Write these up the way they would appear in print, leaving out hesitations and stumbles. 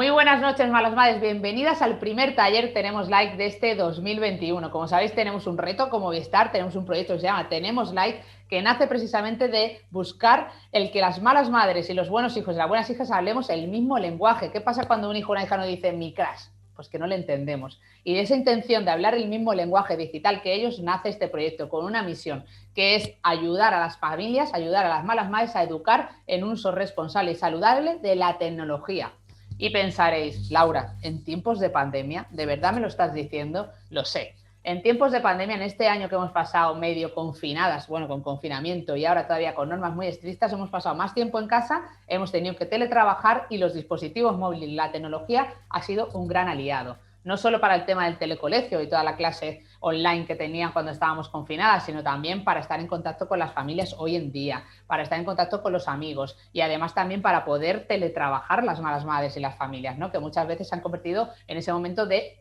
Muy buenas noches, malas madres. Bienvenidas al primer taller Tenemos Like de este 2021. Como sabéis, tenemos un reto como Movistar, tenemos un proyecto que se llama Tenemos Like, que nace precisamente de buscar el que las malas madres y los buenos hijos y las buenas hijas hablemos el mismo lenguaje. ¿Qué pasa cuando un hijo o una hija nos dice mi crush? Pues que no le entendemos. Y de esa intención de hablar el mismo lenguaje digital que ellos, nace este proyecto con una misión, que es ayudar a las familias, ayudar a las malas madres a educar en un uso responsable y saludable de la tecnología. Y pensaréis, Laura, en tiempos de pandemia, ¿de verdad me lo estás diciendo? Lo sé. En tiempos de pandemia, en este año que hemos pasado medio confinadas, bueno, con confinamiento y ahora todavía con normas muy estrictas, hemos pasado más tiempo en casa, hemos tenido que teletrabajar y los dispositivos móviles, la tecnología ha sido un gran aliado. No solo para el tema del telecolegio y toda la clase online que tenían cuando estábamos confinadas, sino también para estar en contacto con las familias hoy en día, para estar en contacto con los amigos y además también para poder teletrabajar las malas madres y las familias, ¿no? Que muchas veces se han convertido en ese momento de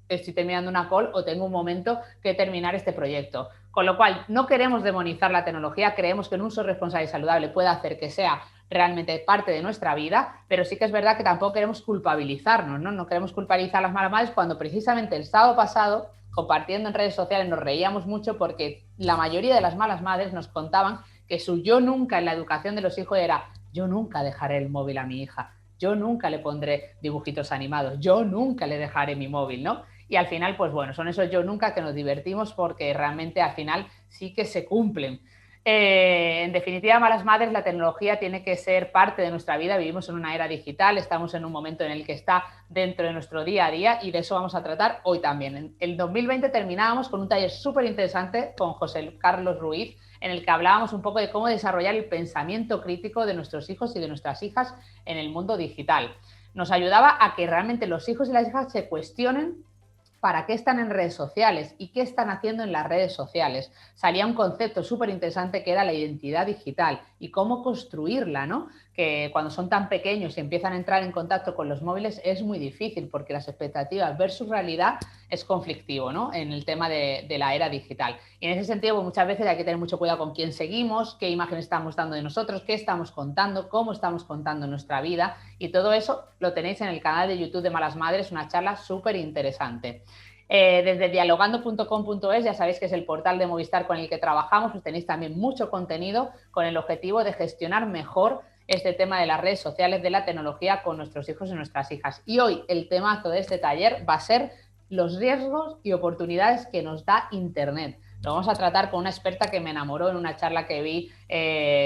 estoy terminando una call o tengo un momento que terminar este proyecto. Con lo cual, no queremos demonizar la tecnología, creemos que un uso responsable y saludable puede hacer que sea realmente parte de nuestra vida, pero sí que es verdad que tampoco queremos culpabilizarnos, ¿no? No queremos culpabilizar a las malas madres cuando precisamente el sábado pasado, compartiendo en redes sociales, nos reíamos mucho porque la mayoría de las malas madres nos contaban que su yo nunca en la educación de los hijos era yo nunca dejaré el móvil a mi hija, yo nunca le pondré dibujitos animados, yo nunca le dejaré mi móvil, ¿no? Y al final, pues bueno, son esos yo nunca que nos divertimos porque realmente al final sí que se cumplen. En definitiva, malas madres, la tecnología tiene que ser parte de nuestra vida. Vivimos en una era digital, estamos en un momento en el que está dentro de nuestro día a día y de eso vamos a tratar hoy también. En el 2020 terminábamos con un taller súper interesante con José Carlos Ruiz, en el que hablábamos un poco de cómo desarrollar el pensamiento crítico de nuestros hijos y de nuestras hijas en el mundo digital. Nos ayudaba a que realmente los hijos y las hijas se cuestionen para qué están en redes sociales y qué están haciendo en las redes sociales. Salía un concepto súper interesante que era la identidad digital y cómo construirla, ¿no? Que cuando son tan pequeños y empiezan a entrar en contacto con los móviles es muy difícil porque las expectativas versus realidad es conflictivo, ¿no? En el tema de la era digital. Y en ese sentido, pues muchas veces hay que tener mucho cuidado con quién seguimos, qué imagen estamos dando de nosotros, qué estamos contando, cómo estamos contando nuestra vida y todo eso lo tenéis en el canal de YouTube de Malas Madres, una charla súper interesante. Desde dialogando.com.es, ya sabéis que es el portal de Movistar con el que trabajamos, pues tenéis también mucho contenido con el objetivo de gestionar mejor este tema de las redes sociales, de la tecnología con nuestros hijos y nuestras hijas. Y hoy el temazo de este taller va a ser los riesgos y oportunidades que nos da Internet. Lo vamos a tratar con una experta que me enamoró en una charla que vi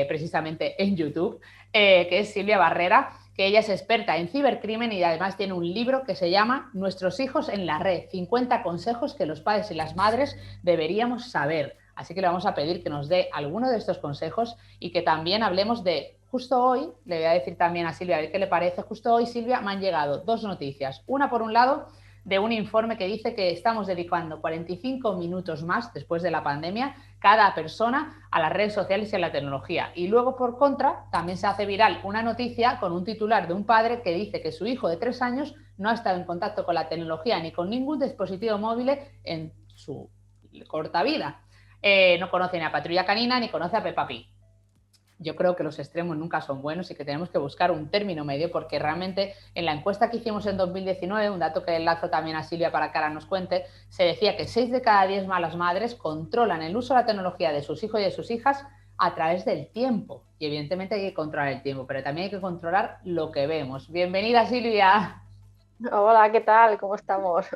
precisamente en YouTube, que es Silvia Barrera, que ella es experta en cibercrimen y además tiene un libro que se llama Nuestros hijos en la red, 50 consejos que los padres y las madres deberíamos saber. Así que le vamos a pedir que nos dé alguno de estos consejos y que también hablemos de, justo hoy, le voy a decir también a Silvia, a ver qué le parece, justo hoy, Silvia, me han llegado dos noticias. Una, por un lado, de un informe que dice que estamos dedicando 45 minutos más después de la pandemia cada persona a las redes sociales y a la tecnología. Y luego, por contra, también se hace viral una noticia con un titular de un padre que dice que su hijo de 3 años no ha estado en contacto con la tecnología ni con ningún dispositivo móvil en su corta vida. No conoce ni a Patrulla Canina ni conoce a Peppa Pig. Yo creo que los extremos nunca son buenos y que tenemos que buscar un término medio porque realmente en la encuesta que hicimos en 2019, un dato que enlazo también a Silvia para que ahora nos cuente, se decía que 6 de cada 10 malas madres controlan el uso de la tecnología de sus hijos y de sus hijas a través del tiempo. Y evidentemente hay que controlar el tiempo, pero también hay que controlar lo que vemos. Bienvenida, Silvia. Hola, ¿qué tal? ¿Cómo estamos?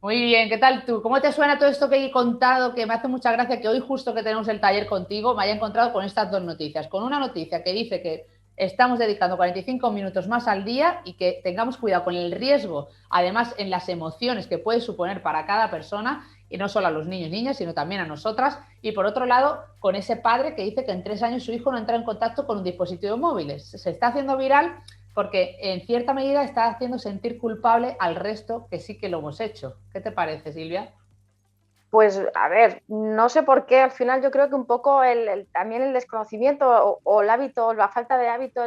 Muy bien, ¿qué tal tú? ¿Cómo te suena todo esto que he contado? Que me hace mucha gracia que hoy justo que tenemos el taller contigo me haya encontrado con estas dos noticias. Con una noticia que dice que estamos dedicando 45 minutos más al día y que tengamos cuidado con el riesgo, además en las emociones que puede suponer para cada persona, y no solo a los niños y niñas, sino también a nosotras. Y por otro lado, con ese padre que dice que en 3 años su hijo no entra en contacto con un dispositivo móvil. Se está haciendo viral porque en cierta medida está haciendo sentir culpable al resto que sí que lo hemos hecho. ¿Qué te parece, Silvia? Pues a ver, no sé por qué, al final yo creo que un poco también el desconocimiento o el hábito, la falta de hábito,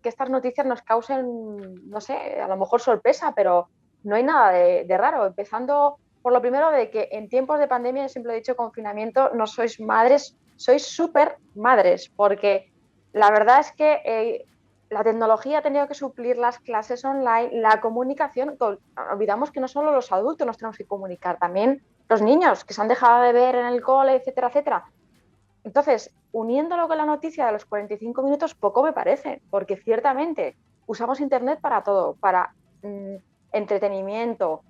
que estas noticias nos causen, no sé, a lo mejor sorpresa, pero no hay nada de raro. Empezando por lo primero de que en tiempos de pandemia, yo siempre he dicho confinamiento, no sois madres, sois súper madres, porque la verdad es que la tecnología ha tenido que suplir las clases online, la comunicación. Olvidamos que no solo los adultos nos tenemos que comunicar, también los niños que se han dejado de ver en el cole, etcétera, etcétera. Entonces, uniéndolo con la noticia de los 45 minutos, poco me parece, porque ciertamente usamos Internet para todo, para entretenimiento,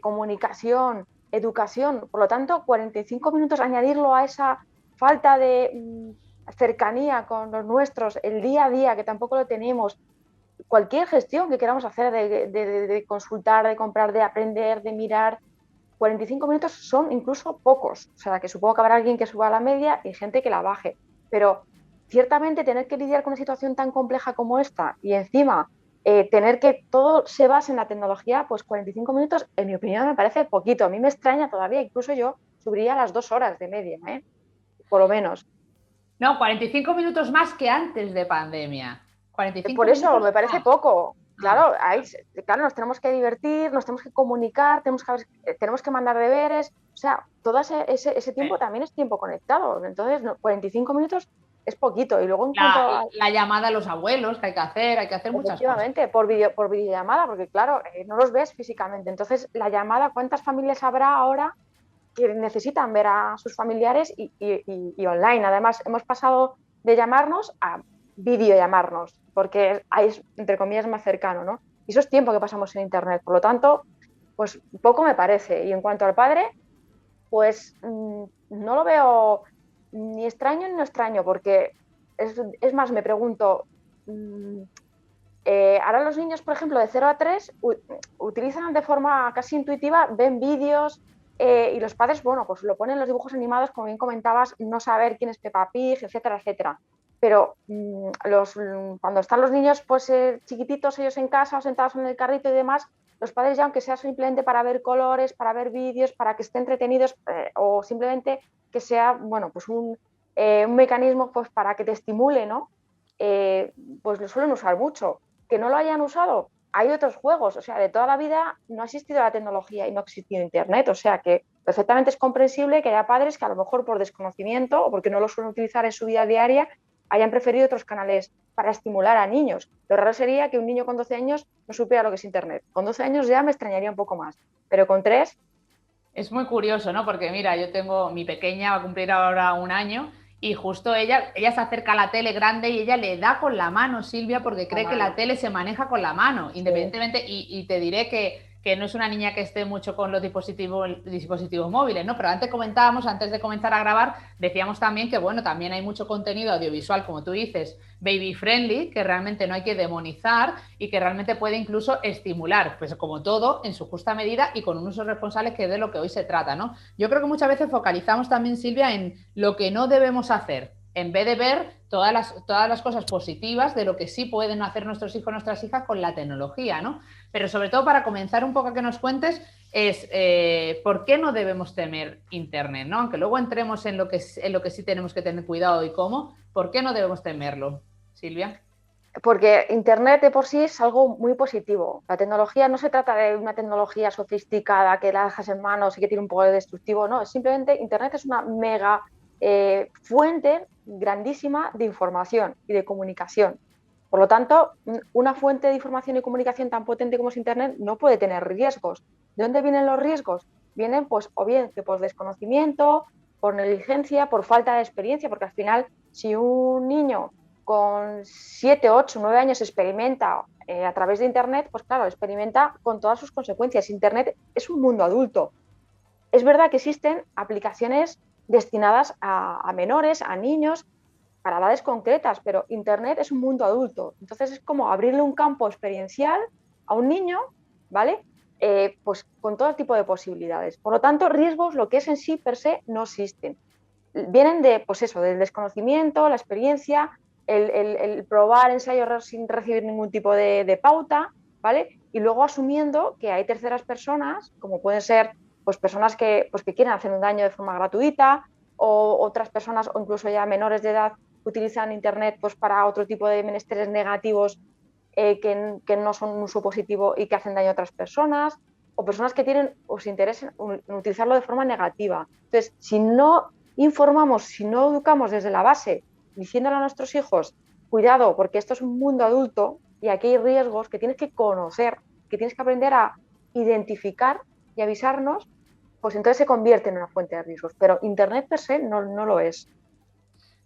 comunicación, educación. Por lo tanto, 45 minutos, añadirlo a esa falta de cercanía con los nuestros, el día a día, que tampoco lo tenemos, cualquier gestión que queramos hacer de consultar, de comprar, de aprender, de mirar, 45 minutos son incluso pocos. O sea, que supongo que habrá alguien que suba a la media y gente que la baje. Pero ciertamente tener que lidiar con una situación tan compleja como esta y encima tener que todo se base en la tecnología, pues 45 minutos, en mi opinión, me parece poquito. A mí me extraña todavía, incluso yo subiría a las 2 horas de media, por lo menos. No, 45 minutos más que antes de pandemia. 45 Por eso minutos me parece más. poco. Ah, Claro, claro, nos tenemos que divertir, nos tenemos que comunicar, tenemos que mandar deberes. O sea, todo ese tiempo también es tiempo conectado. Entonces, 45 minutos es poquito. Y luego en cuanto a, la llamada a los abuelos que hay que hacer muchas cosas. efectivamente, por videollamada, porque claro, no los ves físicamente. Entonces, la llamada, ¿cuántas familias habrá ahora que necesitan ver a sus familiares y online? Además, hemos pasado de llamarnos a videollamarnos, porque ahí es, entre comillas, más cercano, ¿no? Y eso es tiempo que pasamos en Internet. Por lo tanto, pues poco me parece. Y en cuanto al padre, pues no lo veo ni extraño ni no extraño, porque es más, me pregunto, mmm, ahora los niños, por ejemplo, de 0 a 3 utilizan de forma casi intuitiva, ven vídeos y los padres, bueno, pues lo ponen los dibujos animados, como bien comentabas, no saber quién es Peppa Pig, etcétera, etcétera. Pero cuando están los niños pues chiquititos, ellos en casa o sentados en el carrito y demás, los padres ya, aunque sea simplemente para ver colores, para ver vídeos, para que estén entretenidos o simplemente que sea, bueno, pues un mecanismo pues para que te estimule, ¿no? Pues lo suelen usar mucho. Que no lo hayan usado, hay otros juegos, o sea, de toda la vida no ha existido la tecnología y no ha existido Internet, o sea que perfectamente es comprensible que haya padres que a lo mejor por desconocimiento o porque no lo suelen utilizar en su vida diaria hayan preferido otros canales para estimular a niños. Lo raro sería que un niño con 12 años no supiera lo que es Internet. Con 12 años ya me extrañaría un poco más, pero con 3... Es muy curioso, ¿no? Porque mira, yo tengo mi pequeña, va a cumplir ahora 1 año y justo ella se acerca a la tele grande y ella le da con la mano, Silvia, porque cree que la tele se maneja con la mano, Sí. independientemente, y te diré que no es una niña que esté mucho con los dispositivos móviles, ¿no? Pero antes comentábamos, antes de comenzar a grabar, decíamos también que, bueno, también hay mucho contenido audiovisual, como tú dices, baby friendly, que realmente no hay que demonizar y que realmente puede incluso estimular, pues como todo, en su justa medida y con un uso responsable, que es de lo que hoy se trata, ¿no? Yo creo que muchas veces focalizamos también, Silvia, en lo que no debemos hacer, en vez de ver todas las cosas positivas de lo que sí pueden hacer nuestros hijos, nuestras hijas con la tecnología, ¿no? Pero sobre todo, para comenzar un poco a que nos cuentes, es por qué no debemos temer Internet, ¿no? Aunque luego entremos en lo que sí tenemos que tener cuidado y cómo, ¿por qué no debemos temerlo, Silvia? Porque Internet de por sí es algo muy positivo. La tecnología no se trata de una tecnología sofisticada que la dejas en manos y que tiene un poder destructivo, no, simplemente Internet es una mega fuente grandísima de información y de comunicación. Por lo tanto, una fuente de información y comunicación tan potente como es Internet no puede tener riesgos. ¿De dónde vienen los riesgos? Vienen, pues, o bien que por desconocimiento, por negligencia, por falta de experiencia, porque al final, si un niño con 7, 8, 9 años experimenta a través de Internet, pues claro, experimenta con todas sus consecuencias. Internet es un mundo adulto. Es verdad que existen aplicaciones destinadas a menores, a niños, para edades concretas, pero Internet es un mundo adulto. Entonces es como abrirle un campo experiencial a un niño, ¿vale? Pues con todo tipo de posibilidades. Por lo tanto, riesgos, lo que es en sí per se, no existen. Vienen de, pues eso, del desconocimiento, la experiencia, el probar ensayo error sin recibir ningún tipo de pauta, ¿vale? Y luego asumiendo que hay terceras personas, como pueden ser pues personas pues, que quieren hacer un daño de forma gratuita, o otras personas, o incluso ya menores de edad, que utilizan Internet pues, para otro tipo de menesteres negativos que no son un uso positivo y que hacen daño a otras personas, o personas que tienen o se interesan en utilizarlo de forma negativa. Entonces, si no informamos, si no educamos desde la base, diciéndole a nuestros hijos cuidado, porque esto es un mundo adulto y aquí hay riesgos que tienes que conocer, que tienes que aprender a identificar y avisarnos, pues entonces se convierte en una fuente de riesgos. Pero Internet per se no lo es.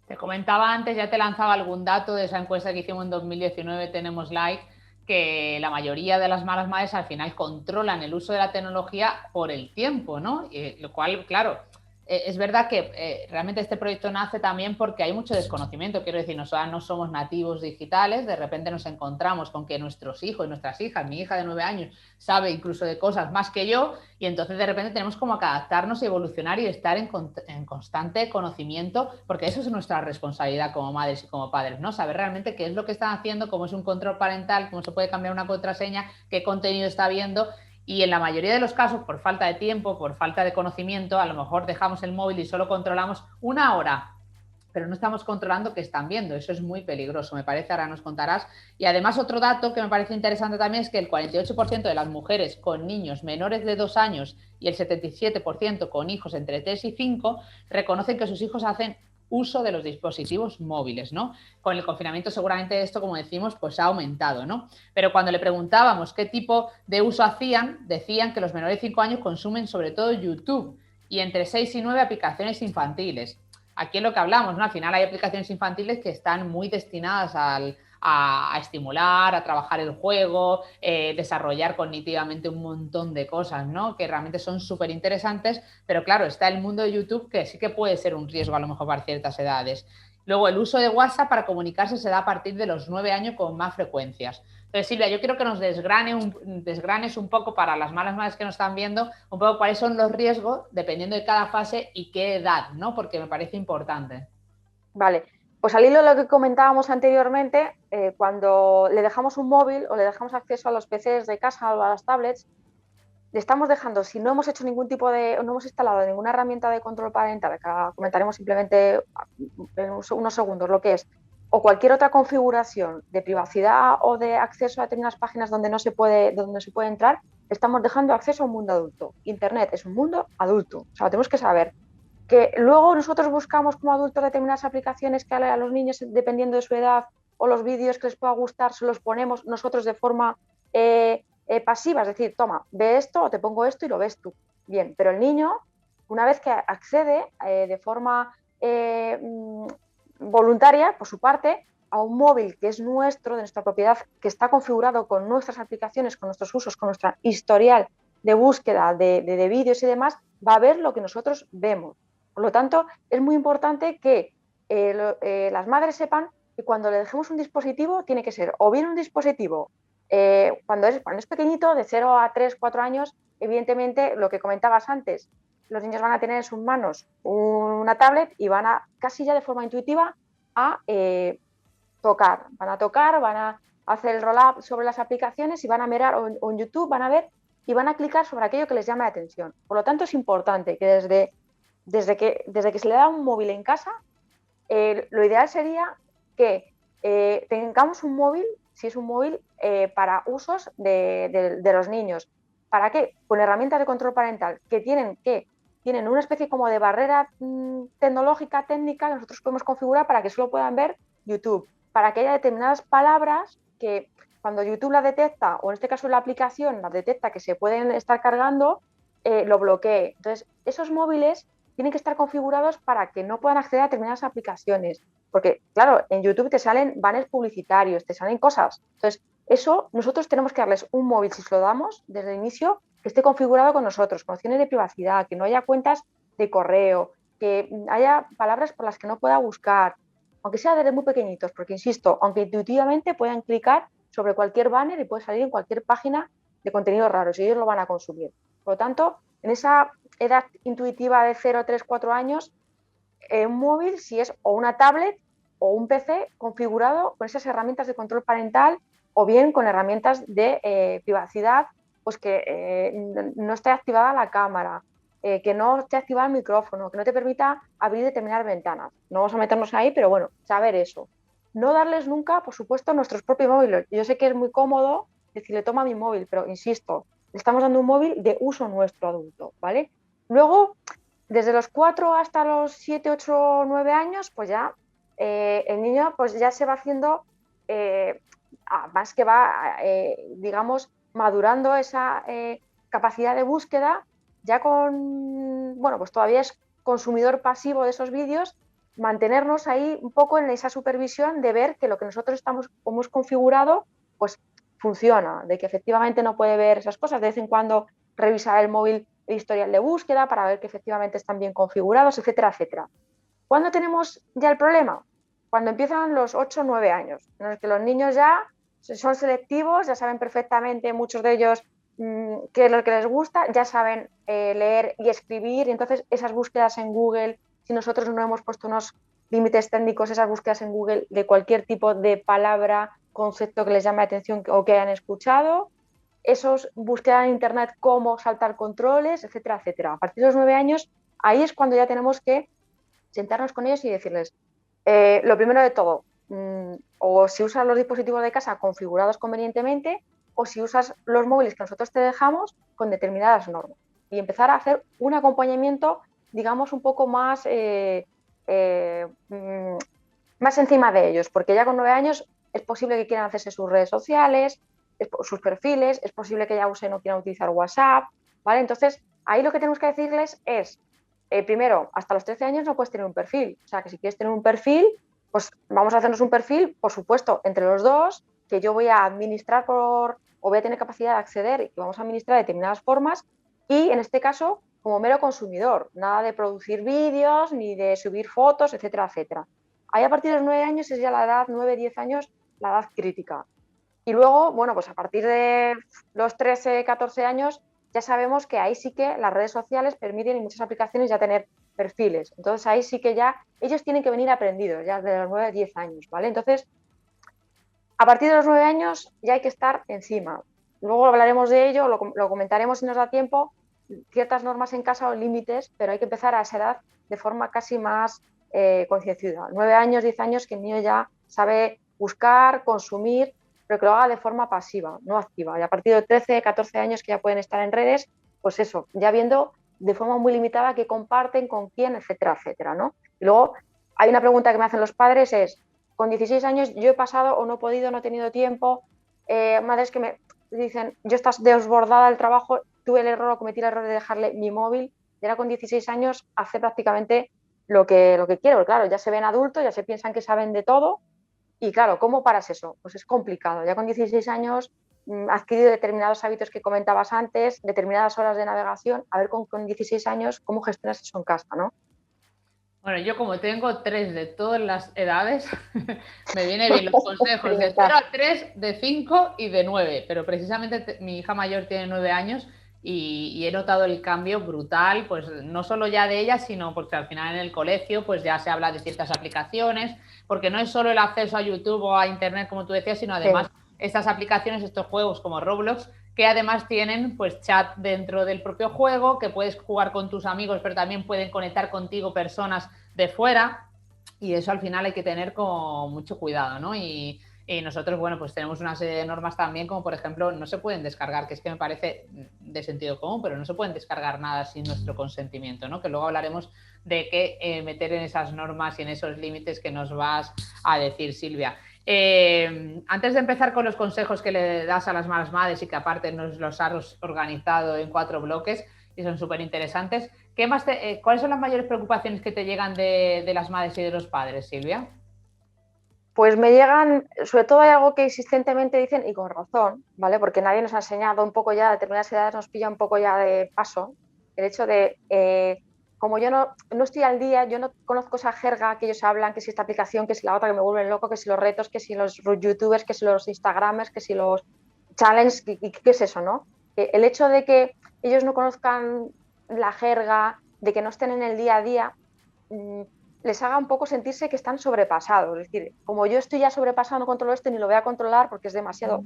Te comentaba antes, ya te lanzaba algún dato de esa encuesta que hicimos en 2019, Tenemos Like, que la mayoría de las malas madres al final controlan el uso de la tecnología por el tiempo, ¿no? Lo cual, claro, es verdad que realmente este proyecto nace también porque hay mucho desconocimiento. Quiero decir, nosotros no somos nativos digitales, de repente nos encontramos con que nuestros hijos y nuestras hijas, mi hija de 9 años, sabe incluso de cosas más que yo, y entonces de repente tenemos como que adaptarnos y evolucionar y estar en constante conocimiento, porque eso es nuestra responsabilidad como madres y como padres, ¿no? Saber realmente qué es lo que están haciendo, cómo es un control parental, cómo se puede cambiar una contraseña, qué contenido está viendo. Y en la mayoría de los casos, por falta de tiempo, por falta de conocimiento, a lo mejor dejamos el móvil y solo controlamos una hora, pero no estamos controlando qué están viendo. Eso es muy peligroso, me parece, ahora nos contarás. Y además otro dato que me parece interesante también es que el 48% de las mujeres con niños menores de 2 años y el 77% con hijos entre 3 y 5 reconocen que sus hijos hacen uso de los dispositivos móviles, ¿no? Con el confinamiento seguramente esto, como decimos, pues ha aumentado, ¿no? Pero cuando le preguntábamos qué tipo de uso hacían, decían que los menores de 5 años consumen sobre todo YouTube y entre 6 y 9 aplicaciones infantiles. Aquí es lo que hablamos, ¿no? Al final hay aplicaciones infantiles que están muy destinadas a estimular, a trabajar el juego, desarrollar cognitivamente un montón de cosas, ¿no? Que realmente son súper interesantes, pero claro, está el mundo de YouTube que sí que puede ser un riesgo a lo mejor para ciertas edades. Luego, el uso de WhatsApp para comunicarse se da a partir de los 9 años con más frecuencias. Entonces, Silvia, yo quiero que nos desgranes un poco para las malas madres que nos están viendo, un poco cuáles son los riesgos dependiendo de cada fase y qué edad, ¿no? Porque me parece importante. Vale, pues al hilo de lo que comentábamos anteriormente, cuando le dejamos un móvil o le dejamos acceso a los PCs de casa o a las tablets, le estamos dejando, si no hemos hecho ningún tipo de, no hemos instalado ninguna herramienta de control parental, que comentaremos simplemente en unos segundos lo que es, o cualquier otra configuración de privacidad o de acceso a determinadas páginas donde se puede entrar, estamos dejando acceso a un mundo adulto. Internet es un mundo adulto, o sea, tenemos que saber que luego nosotros buscamos como adultos determinadas aplicaciones que a los niños, dependiendo de su edad o los vídeos que les pueda gustar, se los ponemos nosotros de forma pasiva, es decir, toma, ve esto o te pongo esto y lo ves tú. Bien, pero el niño, una vez que accede de forma voluntaria, por su parte, a un móvil que es nuestro, de nuestra propiedad, que está configurado con nuestras aplicaciones, con nuestros usos, con nuestra historial de búsqueda de vídeos y demás, va a ver lo que nosotros vemos. Por lo tanto, es muy importante que las madres sepan que cuando le dejemos un dispositivo, tiene que ser o bien un dispositivo, cuando es pequeñito, de 0 a 3, 4 años, evidentemente, lo que comentabas antes, los niños van a tener en sus manos una tablet y van a, casi ya de forma intuitiva, a tocar. Van a hacer el roll-up sobre las aplicaciones y van a mirar, o en YouTube van a ver y van a clicar sobre aquello que les llama la atención. Por lo tanto, es importante que desde que se le da un móvil en casa, lo ideal sería que tengamos un móvil, si es un móvil, para usos de los niños. ¿Para qué? Con herramientas de control parental que tienen una especie como de barrera tecnológica, técnica, que nosotros podemos configurar para que solo puedan ver YouTube, para que haya determinadas palabras que cuando YouTube las detecta, o en este caso la aplicación las detecta que se pueden estar cargando, lo bloquee. Entonces, esos móviles tienen que estar configurados para que no puedan acceder a determinadas aplicaciones. Porque, claro, en YouTube te salen banners publicitarios, te salen cosas. Entonces, eso nosotros tenemos que darles un móvil, si se lo damos desde el inicio, que esté configurado con nosotros, con opciones de privacidad, que no haya cuentas de correo, que haya palabras por las que no pueda buscar, aunque sea desde muy pequeñitos, porque, insisto, aunque intuitivamente puedan clicar sobre cualquier banner y puede salir en cualquier página de contenidos raros y ellos lo van a consumir. Por lo tanto, en esa edad intuitiva de 0, 3, 4 años, un móvil, si es o una tablet o un PC configurado con esas herramientas de control parental o bien con herramientas de privacidad, pues que no esté activada la cámara, que no esté activado el micrófono, que no te permita abrir determinadas ventanas. No vamos a meternos ahí, pero bueno, saber eso. No darles nunca, por supuesto, nuestros propios móviles. Yo sé que es muy cómodo decirle toma mi móvil, pero insisto, le estamos dando un móvil de uso nuestro adulto, ¿vale? Luego, desde los 4 hasta los 7, 8, 9 años, pues ya el niño pues ya se va haciendo, más que va, digamos, madurando esa capacidad de búsqueda, ya con, bueno, pues todavía es consumidor pasivo de esos vídeos, mantenernos ahí un poco en esa supervisión de ver que lo que nosotros hemos configurado, pues funciona, de que efectivamente no puede ver esas cosas, de vez en cuando revisar el móvil, el historial de búsqueda para ver que efectivamente están bien configurados, etcétera, etcétera. ¿Cuándo tenemos ya el problema? Cuando empiezan los 8 o 9 años, en los que los niños ya son selectivos, ya saben perfectamente, muchos de ellos, qué es lo que les gusta, ya saben leer y escribir, y entonces esas búsquedas en Google, si nosotros no hemos puesto unos límites técnicos, esas búsquedas en Google de cualquier tipo de palabra, concepto que les llame la atención o que hayan escuchado, esos búsquedas en Internet, cómo saltar controles, etcétera, etcétera. A partir de los 9 años, ahí es cuando ya tenemos que sentarnos con ellos y decirles, lo primero de todo, o si usas los dispositivos de casa configurados convenientemente, o si usas los móviles que nosotros te dejamos con determinadas normas. Y empezar a hacer un acompañamiento, digamos, un poco más, más encima de ellos, porque ya con 9 años es posible que quieran hacerse sus redes sociales, sus perfiles, es posible que ya usen o quieran utilizar WhatsApp, ¿vale? Entonces, ahí lo que tenemos que decirles es, primero, hasta los 13 años no puedes tener un perfil. O sea, que si quieres tener un perfil, pues vamos a hacernos un perfil, por supuesto, entre los dos, que yo voy a administrar o voy a tener capacidad de acceder y que vamos a administrar de determinadas formas. Y en este caso, como mero consumidor, nada de producir vídeos, ni de subir fotos, etcétera, etcétera. Ahí a partir de los 9 años es ya la edad, 9, 10 años, la edad crítica. Y luego, bueno, pues a partir de los 13, 14 años, ya sabemos que ahí sí que las redes sociales permiten en muchas aplicaciones ya tener perfiles. Entonces ahí sí que ya ellos tienen que venir aprendidos, ya de los 9, 10 años, ¿vale? Entonces, a partir de los 9 años ya hay que estar encima. Luego hablaremos de ello, lo comentaremos si nos da tiempo, ciertas normas en casa o límites, pero hay que empezar a esa edad de forma casi más concienciada. 9 años, 10 años que el niño ya sabe buscar, consumir, pero que lo haga de forma pasiva, no activa. Y a partir de 13, 14 años que ya pueden estar en redes, pues eso, ya viendo de forma muy limitada qué comparten, con quién, etcétera, etcétera, ¿no? Y luego hay una pregunta que me hacen los padres, es, con 16 años yo he pasado o no he podido, no he tenido tiempo, madres que me dicen, yo estás desbordada del trabajo, tuve el error o cometí el error de dejarle mi móvil, y ahora con 16 años hace prácticamente lo que quiero, porque claro, ya se ven adultos, ya se piensan que saben de todo, y claro, ¿cómo paras eso? Pues es complicado, ya con 16 años adquirido determinados hábitos que comentabas antes, determinadas horas de navegación, a ver con 16 años cómo gestionas eso en casa, ¿no? Bueno, yo como tengo tres de todas las edades, me viene bien los consejos de 0 a 3, de 5 y de 9, pero precisamente mi hija mayor tiene 9 años y he notado el cambio brutal, pues no solo ya de ella, sino porque al final en el colegio pues ya se habla de ciertas aplicaciones, porque no es solo el acceso a YouTube o a Internet, como tú decías, sino además estas aplicaciones, estos juegos como Roblox, que además tienen pues chat dentro del propio juego, que puedes jugar con tus amigos, pero también pueden conectar contigo personas de fuera, y eso al final hay que tener con mucho cuidado, ¿no? Y nosotros, bueno, pues tenemos una serie de normas también, como por ejemplo, no se pueden descargar, que es que me parece de sentido común, pero no se pueden descargar nada sin nuestro consentimiento, ¿no? Que luego hablaremos de qué meter en esas normas y en esos límites que nos vas a decir, Silvia. Antes de empezar con los consejos que le das a las malas madres y que aparte nos los has organizado en 4 bloques y son súper interesantes, ¿cuáles son las mayores preocupaciones que te llegan de las madres y de los padres, Silvia? Pues me llegan, sobre todo hay algo que insistentemente dicen, y con razón, ¿vale? Porque nadie nos ha enseñado un poco ya, a determinadas edades nos pilla un poco ya de paso, el hecho de, como yo no estoy al día, yo no conozco esa jerga que ellos hablan, que si esta aplicación, que si la otra, que me vuelven loco, que si los retos, que si los youtubers, que si los instagramers, que si los challenges, ¿qué es eso, no? El hecho de que ellos no conozcan la jerga, de que no estén en el día a día, les haga un poco sentirse que están sobrepasados. Es decir, como yo estoy ya sobrepasado, no controlo esto ni lo voy a controlar porque es demasiado,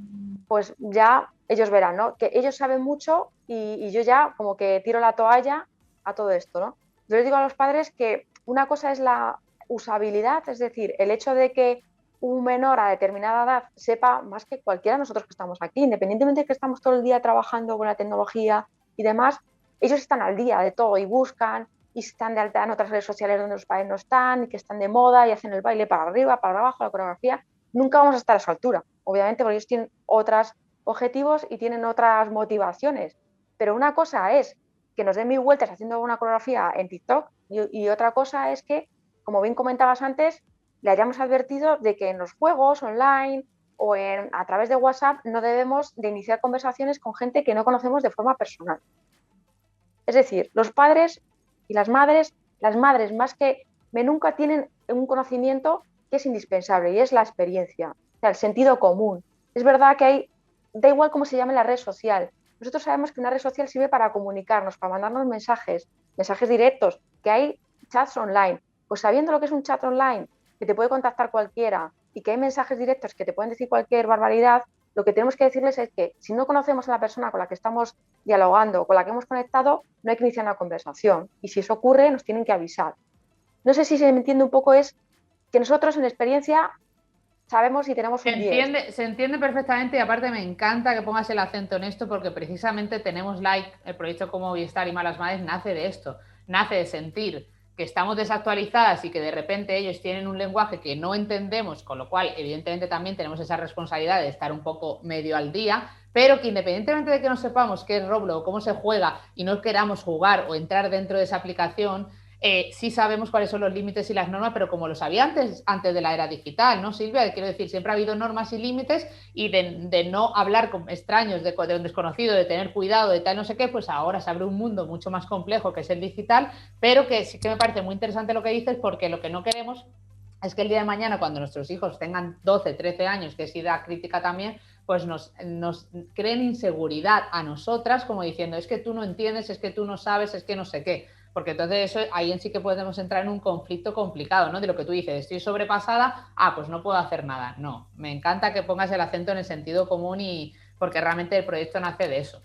pues ya ellos verán, ¿no? Que ellos saben mucho y yo ya como que tiro la toalla a todo esto, ¿no? Yo les digo a los padres que una cosa es la usabilidad, es decir, el hecho de que un menor a determinada edad sepa más que cualquiera de nosotros que estamos aquí, independientemente de que estamos todo el día trabajando con la tecnología y demás, ellos están al día de todo y buscan y están de alta en otras redes sociales donde los padres no están y que están de moda y hacen el baile para arriba, para abajo, la coreografía. Nunca vamos a estar a su altura, obviamente, porque ellos tienen otros objetivos y tienen otras motivaciones. Pero una cosa es que nos den 1000 vueltas haciendo una coreografía en TikTok y otra cosa es que, como bien comentabas antes, le hayamos advertido de que en los juegos online o a través de WhatsApp no debemos de iniciar conversaciones con gente que no conocemos de forma personal. Es decir, los padres y las madres más que nunca tienen un conocimiento que es indispensable y es la experiencia, o sea, el sentido común. Es verdad que da igual cómo se llame la red social. Nosotros sabemos que una red social sirve para comunicarnos, para mandarnos mensajes directos, que hay chats online. Pues sabiendo lo que es un chat online, que te puede contactar cualquiera y que hay mensajes directos que te pueden decir cualquier barbaridad, lo que tenemos que decirles es que si no conocemos a la persona con la que estamos dialogando o con la que hemos conectado, no hay que iniciar una conversación. Y si eso ocurre, nos tienen que avisar. No sé si se me entiende un poco, es que nosotros en experiencia sabemos y tenemos un 10. Se entiende perfectamente y aparte me encanta que pongas el acento en esto porque precisamente tenemos like, el proyecto Como Bienestar y Malas Madres nace de esto, nace de sentir que estamos desactualizadas y que de repente ellos tienen un lenguaje que no entendemos, con lo cual evidentemente también tenemos esa responsabilidad de estar un poco medio al día, pero que independientemente de que no sepamos qué es Roblox o cómo se juega y no queramos jugar o entrar dentro de esa aplicación, sí sabemos cuáles son los límites y las normas, pero como lo sabía antes de la era digital, ¿no, Silvia? Quiero decir, siempre ha habido normas y límites y de no hablar con extraños, de un desconocido, de tener cuidado, de tal no sé qué, pues ahora se abre un mundo mucho más complejo que es el digital, pero que sí que me parece muy interesante lo que dices porque lo que no queremos es que el día de mañana, cuando nuestros hijos tengan 12, 13 años, que es edad crítica también, pues nos creen inseguridad a nosotras, como diciendo, es que tú no entiendes, es que tú no sabes, es que no sé qué. Porque entonces eso, ahí en sí que podemos entrar en un conflicto complicado, ¿no? De lo que tú dices, estoy sobrepasada, pues no puedo hacer nada. No, me encanta que pongas el acento en el sentido común y porque realmente el proyecto nace de eso.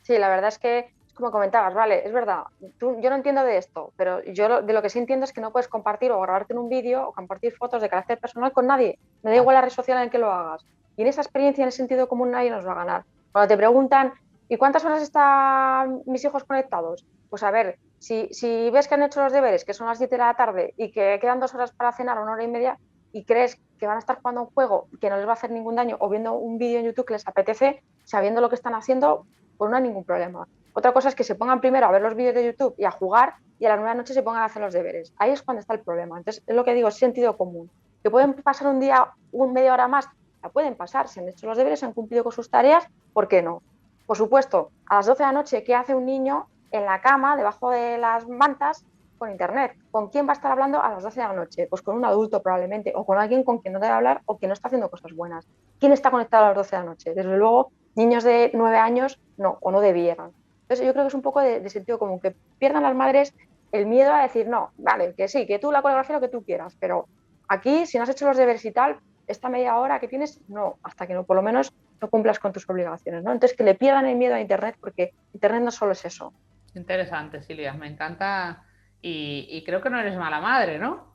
Sí, la verdad es que, como comentabas, vale, es verdad, yo no entiendo de esto, pero yo de lo que sí entiendo es que no puedes compartir o grabarte en un vídeo o compartir fotos de carácter personal con nadie. Me da igual la red social en que lo hagas. Y en esa experiencia, en el sentido común, nadie nos va a ganar. Cuando te preguntan, ¿y cuántas horas están mis hijos conectados? Pues a ver, si ves que han hecho los deberes, que son las 7 de la tarde y que quedan 2 horas para cenar, 1 hora y media, y crees que van a estar jugando un juego que no les va a hacer ningún daño o viendo un vídeo en YouTube que les apetece, sabiendo lo que están haciendo, pues no hay ningún problema. Otra cosa es que se pongan primero a ver los vídeos de YouTube y a jugar y a las 9 de la noche se pongan a hacer los deberes. Ahí es cuando está el problema. Entonces, es lo que digo, es sentido común. ¿Que pueden pasar un día, media hora más? La pueden pasar. Si han hecho los deberes, han cumplido con sus tareas, ¿por qué no? Por supuesto, a las 12 de la noche, ¿qué hace un niño en la cama, debajo de las mantas, con internet? ¿Con quién va a estar hablando a las 12 de la noche? Pues con un adulto probablemente, o con alguien con quien no debe hablar o que no está haciendo cosas buenas. ¿Quién está conectado a las 12 de la noche? Desde luego, niños de 9 años no, o no debieran. Entonces yo creo que es un poco de sentido común, que pierdan las madres el miedo a decir, no, vale, que sí, que tú la coreografía lo que tú quieras, pero aquí si no has hecho los deberes y tal, esta media hora que tienes, no, hasta que no, por lo menos no cumplas con tus obligaciones, ¿no? Entonces que le pierdan el miedo a Internet, porque Internet no solo es eso. Interesante, Silvia, me encanta y creo que no eres mala madre, ¿no?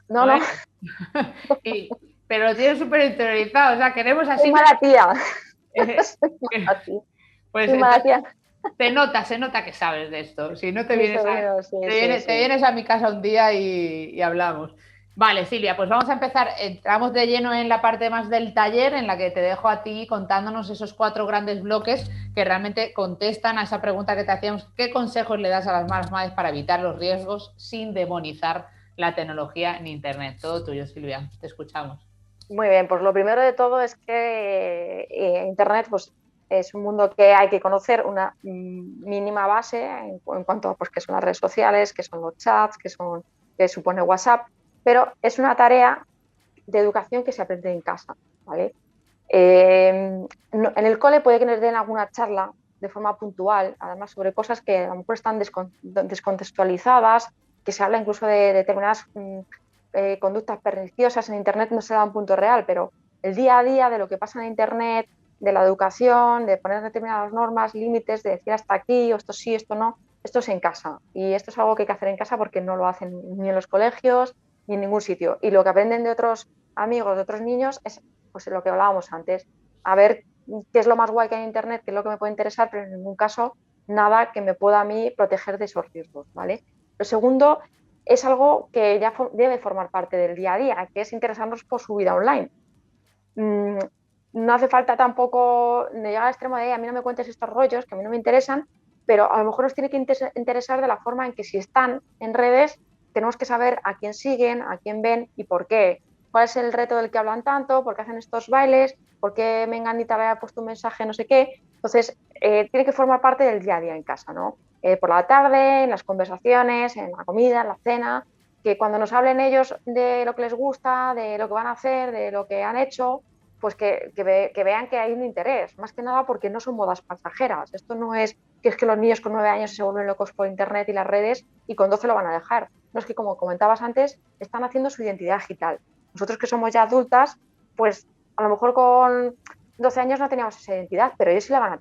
No, ¿No no, eres? y, pero lo tienes súper interiorizado, o sea, queremos soy así... mala tía. Soy Eh, mala tía. pues Soy mala entonces tía. se nota que sabes de esto. Si no te Mi vienes sobrino, sí, sí, te sí. vienes a mi casa un día y hablamos. Vale, Silvia, pues vamos a empezar. Entramos de lleno en la parte más del taller, en la que te dejo a ti contándonos esos 4 grandes bloques que realmente contestan a esa pregunta que te hacíamos. ¿Qué consejos le das a las malas madres para evitar los riesgos sin demonizar la tecnología ni Internet? Todo tuyo, Silvia. Te escuchamos. Muy bien, pues lo primero de todo es que Internet pues, es un mundo que hay que conocer una mínima base en cuanto a pues, qué son las redes sociales, qué son los chats, qué supone WhatsApp, pero es una tarea de educación que se aprende en casa, ¿vale? En el cole puede que nos den alguna charla de forma puntual, además sobre cosas que a lo mejor están descontextualizadas, que se habla incluso de determinadas conductas perniciosas en Internet, no se da un punto real, pero el día a día de lo que pasa en Internet, de la educación, de poner determinadas normas, límites, de decir hasta aquí, o esto sí, esto no, esto es en casa. Y esto es algo que hay que hacer en casa porque no lo hacen ni en los colegios ni en ningún sitio. Y lo que aprenden de otros amigos, de otros niños, es pues lo que hablábamos antes, a ver qué es lo más guay que hay en Internet, qué es lo que me puede interesar, pero en ningún caso nada que me pueda a mí proteger de esos riesgos, ¿vale? Lo segundo es algo que ya debe formar parte del día a día, que es interesarnos por su vida online. Mm, no hace falta tampoco llegar al extremo de a mí no me cuentes estos rollos que a mí no me interesan, pero a lo mejor nos tiene que interesar de la forma en que si están en redes tenemos que saber a quién siguen, a quién ven y por qué. ¿Cuál es el reto del que hablan tanto? ¿Por qué hacen estos bailes? ¿Por qué Menganita le ha puesto un mensaje no sé qué? Entonces, tiene que formar parte del día a día en casa, ¿no? Por la tarde, en las conversaciones, en la comida, en la cena, que cuando nos hablen ellos de lo que les gusta, de lo que van a hacer, de lo que han hecho, pues que vean que hay un interés, más que nada porque no son modas pasajeras. Esto no es que los niños con 9 años se vuelven locos por Internet y las redes y con 12 lo van a dejar. No es que, como comentabas antes, están haciendo su identidad digital. Nosotros que somos ya adultas, pues a lo mejor con 12 años no teníamos esa identidad, pero ellos sí la van a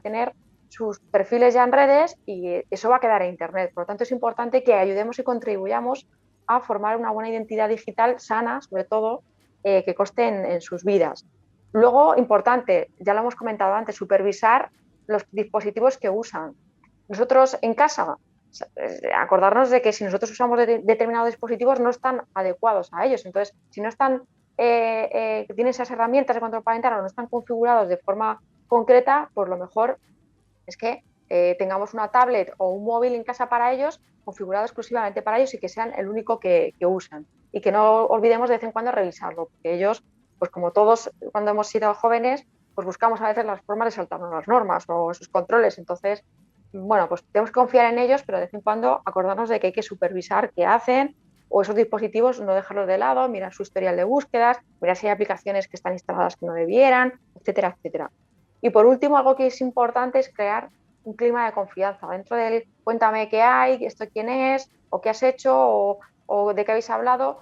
tener sus perfiles ya en redes y eso va a quedar en Internet. Por lo tanto, es importante que ayudemos y contribuyamos a formar una buena identidad digital sana, sobre todo, que conste en sus vidas. Luego, importante, ya lo hemos comentado antes, supervisar los dispositivos que usan. Nosotros en casa, acordarnos de que si nosotros usamos determinados dispositivos no están adecuados a ellos. Entonces, si no están, tienen esas herramientas de control parental o no están configurados de forma concreta, pues lo mejor es que tengamos una tablet o un móvil en casa para ellos, configurado exclusivamente para ellos y que sean el único que usan. Y que no olvidemos de vez en cuando revisarlo, porque ellos, pues como todos cuando hemos sido jóvenes, pues buscamos a veces las formas de saltarnos las normas o sus controles. Entonces, bueno, pues tenemos que confiar en ellos, pero de vez en cuando acordarnos de que hay que supervisar qué hacen o esos dispositivos no dejarlos de lado, mirar su historial de búsquedas, mirar si hay aplicaciones que están instaladas que no debieran, etcétera, etcétera. Y por último, algo que es importante es crear un clima de confianza. Dentro del cuéntame qué hay, esto quién es, o qué has hecho, o de qué habéis hablado,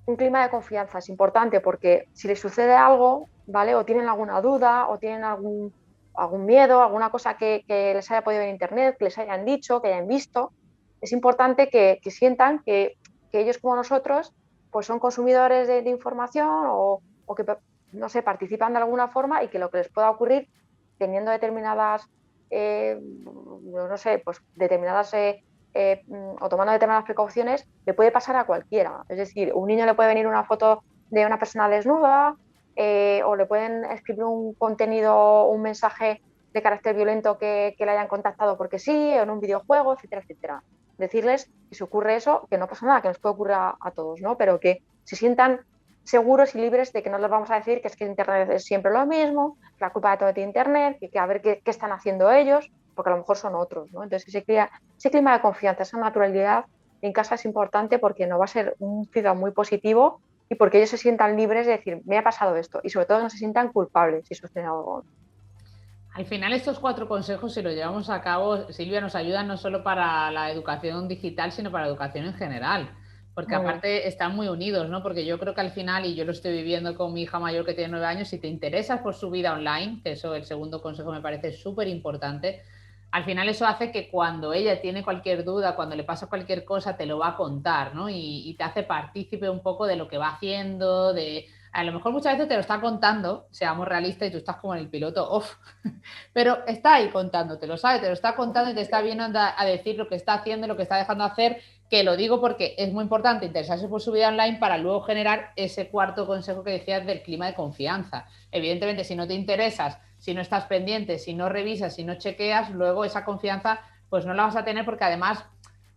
un clima de confianza es importante porque si les sucede algo, ¿vale? O tienen alguna duda, o tienen algún miedo, alguna cosa que les haya podido ver en internet, que les hayan dicho, que hayan visto, es importante que sientan que ellos como nosotros pues son consumidores de información o que no sé, participan de alguna forma y que lo que les pueda ocurrir teniendo determinadas, no sé, pues determinadas o tomando determinadas precauciones, le puede pasar a cualquiera. Es decir, un niño le puede venir una foto de una persona desnuda o le pueden escribir un contenido, un mensaje de carácter violento que le hayan contactado porque sí, o en un videojuego, etcétera, etcétera. Decirles que si ocurre eso, que no pasa nada, que nos puede ocurrir a todos, ¿no? Pero que se sientan seguros y libres de que no les vamos a decir que es que Internet es siempre lo mismo, que la culpa de todo es de Internet, que a ver qué están haciendo ellos, porque a lo mejor son otros, ¿no? Entonces ese clima de confianza, esa naturalidad en casa es importante porque no va a ser un feedback muy positivo y porque ellos se sientan libres de decir, me ha pasado esto y sobre todo no se sientan culpables si sucede algo. Al final estos 4 consejos, si los llevamos a cabo, Silvia, nos ayudan no solo para la educación digital, sino para la educación en general. Porque aparte están muy unidos, ¿no? Porque yo creo que al final, y yo lo estoy viviendo con mi hija mayor que tiene 9 años, si te interesas por su vida online, que eso el segundo consejo me parece súper importante, al final eso hace que cuando ella tiene cualquier duda, cuando le pasa cualquier cosa, te lo va a contar, ¿no? Y te hace partícipe un poco de lo que va haciendo, de... A lo mejor muchas veces te lo está contando, seamos realistas, y tú estás como en el piloto off, pero está ahí contándote, lo sabe, te lo está contando y te está viendo a decir lo que está haciendo, lo que está dejando de hacer, que lo digo porque es muy importante interesarse por su vida online para luego generar ese cuarto consejo que decías del clima de confianza. Evidentemente, si no te interesas, si no estás pendiente, si no revisas, si no chequeas, luego esa confianza pues no la vas a tener porque además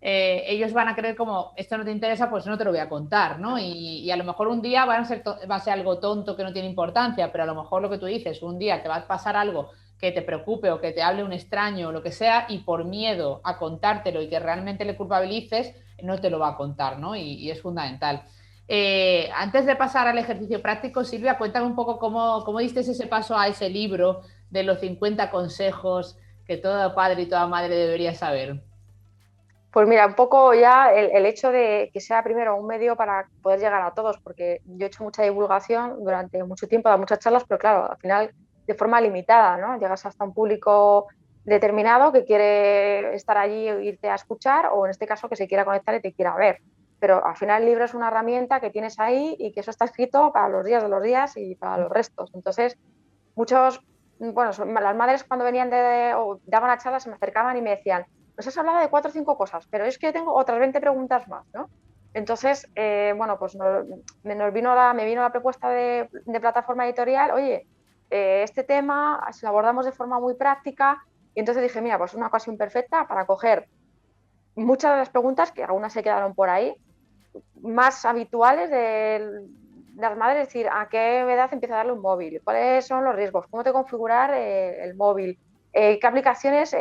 ellos van a creer como esto no te interesa, pues no te lo voy a contar, ¿no? Y a lo mejor un día va a ser algo tonto que no tiene importancia, pero a lo mejor lo que tú dices, un día te va a pasar algo que te preocupe o que te hable un extraño o lo que sea y por miedo a contártelo y que realmente le culpabilices, no te lo va a contar, ¿no? Y es fundamental. Antes de pasar al ejercicio práctico, Silvia, cuéntame un poco cómo diste ese paso a ese libro de los 50 consejos que todo padre y toda madre debería saber. Pues mira, un poco ya el hecho de que sea primero un medio para poder llegar a todos, porque yo he hecho mucha divulgación durante mucho tiempo, he dado muchas charlas, pero claro, al final de forma limitada, ¿no? Llegas hasta un público determinado que quiere estar allí e irte a escuchar, o en este caso que se quiera conectar y te quiera ver. Pero al final el libro es una herramienta que tienes ahí y que eso está escrito para los días de los días y para los restos. Entonces, muchos bueno, las madres cuando venían o daban la charla se me acercaban y me decían, nos has hablado de 4 o 5 cosas, pero es que yo tengo otras 20 preguntas más, ¿no? Entonces, bueno, pues me vino la propuesta de plataforma editorial, oye, este tema si lo abordamos de forma muy práctica, y entonces dije, mira, pues una ocasión perfecta para coger muchas de las preguntas, que algunas se quedaron por ahí, más habituales de las madres, es decir, a qué edad empieza a darle un móvil, cuáles son los riesgos, cómo te configurar el móvil, qué aplicaciones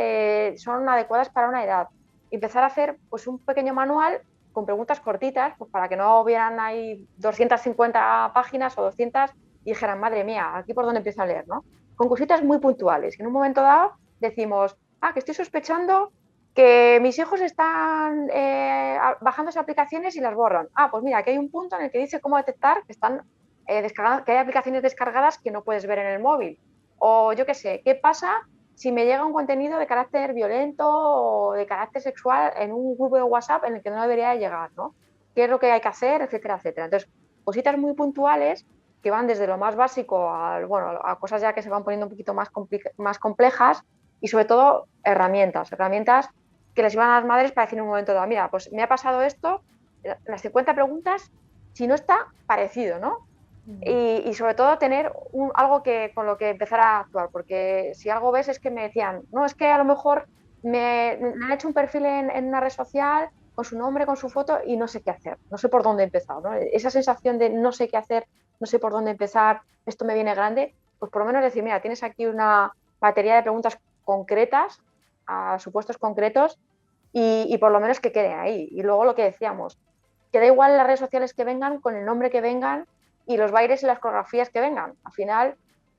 son adecuadas para una edad. Y empezar a hacer pues, un pequeño manual con preguntas cortitas, pues para que no vieran ahí 250 páginas o 200 y dijeran, madre mía, aquí por dónde empiezo a leer, ¿no? Con cositas muy puntuales. En un momento dado decimos, que estoy sospechando que mis hijos están bajando esas aplicaciones y las borran. Pues mira, aquí hay un punto en el que dice cómo detectar que están descargadas, que hay aplicaciones descargadas que no puedes ver en el móvil. O yo qué sé, ¿qué pasa si me llega un contenido de carácter violento o de carácter sexual en un grupo de WhatsApp en el que no debería llegar, ¿no? ¿Qué es lo que hay que hacer, etcétera, etcétera? Entonces, cositas muy puntuales que van desde lo más básico bueno, a cosas ya que se van poniendo un poquito más complejas y sobre todo herramientas que les iban a las madres para decir en un momento dado, mira, pues me ha pasado esto, las 50 preguntas, si no está parecido, ¿no? Y sobre todo tener algo con lo que empezar a actuar, porque si algo ves es que me decían, no, es que a lo mejor me han hecho un perfil en una red social con su nombre, con su foto y no sé qué hacer, no sé por dónde empezar, ¿no? Esa sensación de no sé qué hacer, no sé por dónde empezar, esto me viene grande, pues por lo menos decir, mira, tienes aquí una batería de preguntas concretas, a supuestos concretos, y por lo menos que quede ahí. Y luego lo que decíamos, que da igual las redes sociales que vengan, con el nombre que vengan y los bailes y las coreografías que vengan. Al final,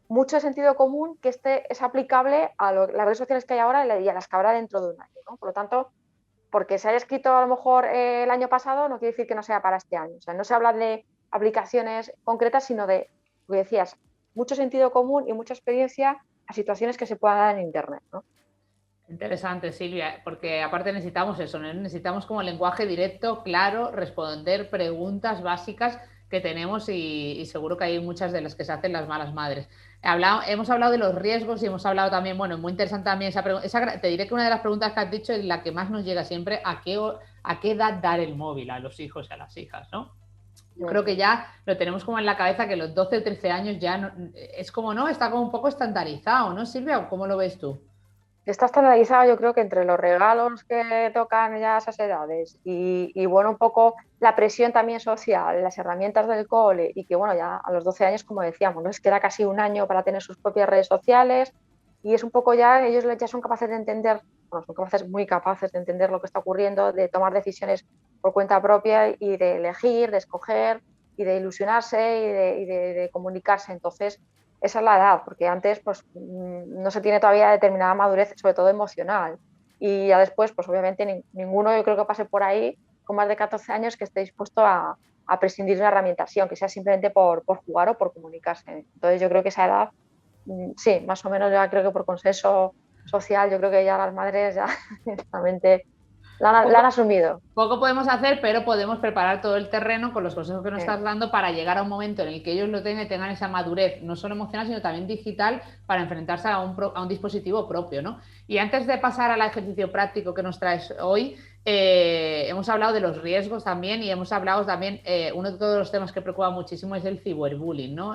mucho sentido común que este es aplicable a las redes sociales que hay ahora y a las que habrá dentro de un año, ¿no? Por lo tanto, porque se haya escrito a lo mejor el año pasado, no quiere decir que no sea para este año. O sea, no se habla de aplicaciones concretas, sino de, lo que decías, mucho sentido común y mucha experiencia a situaciones que se puedan dar en Internet, ¿no? Interesante, Silvia, porque aparte necesitamos eso, ¿no? Necesitamos como lenguaje directo, claro, responder preguntas básicas que tenemos y seguro que hay muchas de las que se hacen las malas madres. Hemos hablado de los riesgos y hemos hablado también, bueno, muy interesante también esa pregunta. Te diré que una de las preguntas que has dicho es la que más nos llega siempre, a qué edad dar el móvil a los hijos y a las hijas, ¿no? Yo creo que ya lo tenemos como en la cabeza que los 12 o 13 años ya no, es como, ¿no? Está como un poco estandarizado, ¿no, Silvia? ¿Cómo lo ves tú? Está estandarizado, yo creo que entre los regalos que tocan ya a esas edades y bueno, un poco la presión también social, las herramientas del cole y que bueno, ya a los 12 años, como decíamos, ¿no? Les queda casi un año para tener sus propias redes sociales y es un poco ya, ellos ya son capaces de entender, bueno, son capaces, muy capaces de entender lo que está ocurriendo, de tomar decisiones por cuenta propia y de elegir, de escoger y de ilusionarse y de comunicarse. Entonces, esa es la edad, porque antes pues no se tiene todavía determinada madurez, sobre todo emocional. Y ya después, pues obviamente ninguno yo creo que pase por ahí con más de 14 años que esté dispuesto a prescindir de una herramienta, así, aunque sea simplemente por jugar o por comunicarse. Entonces yo creo que esa edad, sí, más o menos ya creo que por consenso social, yo creo que ya las madres ya directamente la han asumido. Poco podemos hacer, pero podemos preparar todo el terreno con los consejos que nos Sí. estás dando para llegar a un momento en el que ellos lo tengan esa madurez, no solo emocional, sino también digital, para enfrentarse a un dispositivo propio, ¿no? Y antes de pasar al ejercicio práctico que nos traes hoy, hemos hablado de los riesgos también y hemos hablado también, uno de todos los temas que preocupa muchísimo es el ciberbullying, ¿no?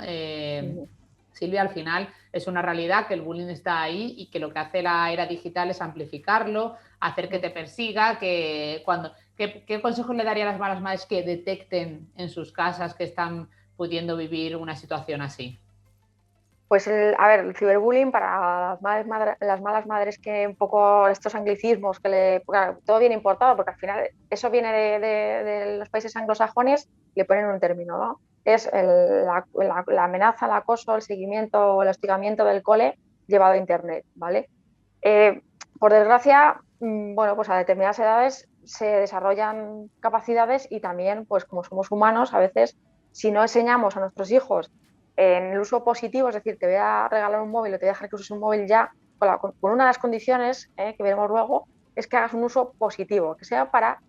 Silvia, al final es una realidad que el bullying está ahí y que lo que hace la era digital es amplificarlo, hacer que te persiga, ¿qué consejos le daría a las malas madres que detecten en sus casas que están pudiendo vivir una situación así? Pues a ver, el ciberbullying para las malas madres que un poco estos anglicismos, claro, todo viene importado, porque al final eso viene de los países anglosajones, le ponen un término, ¿no? Es la amenaza, el acoso, el seguimiento o el hostigamiento del cole llevado a Internet, ¿vale? Eh, por desgracia, bueno, pues a determinadas edades se desarrollan capacidades y también, pues como somos humanos, a veces si no enseñamos a nuestros hijos en el uso positivo, es decir, te voy a regalar un móvil o te voy a dejar que uses un móvil ya, con una de las condiciones que veremos luego, es que hagas un uso positivo, que sea para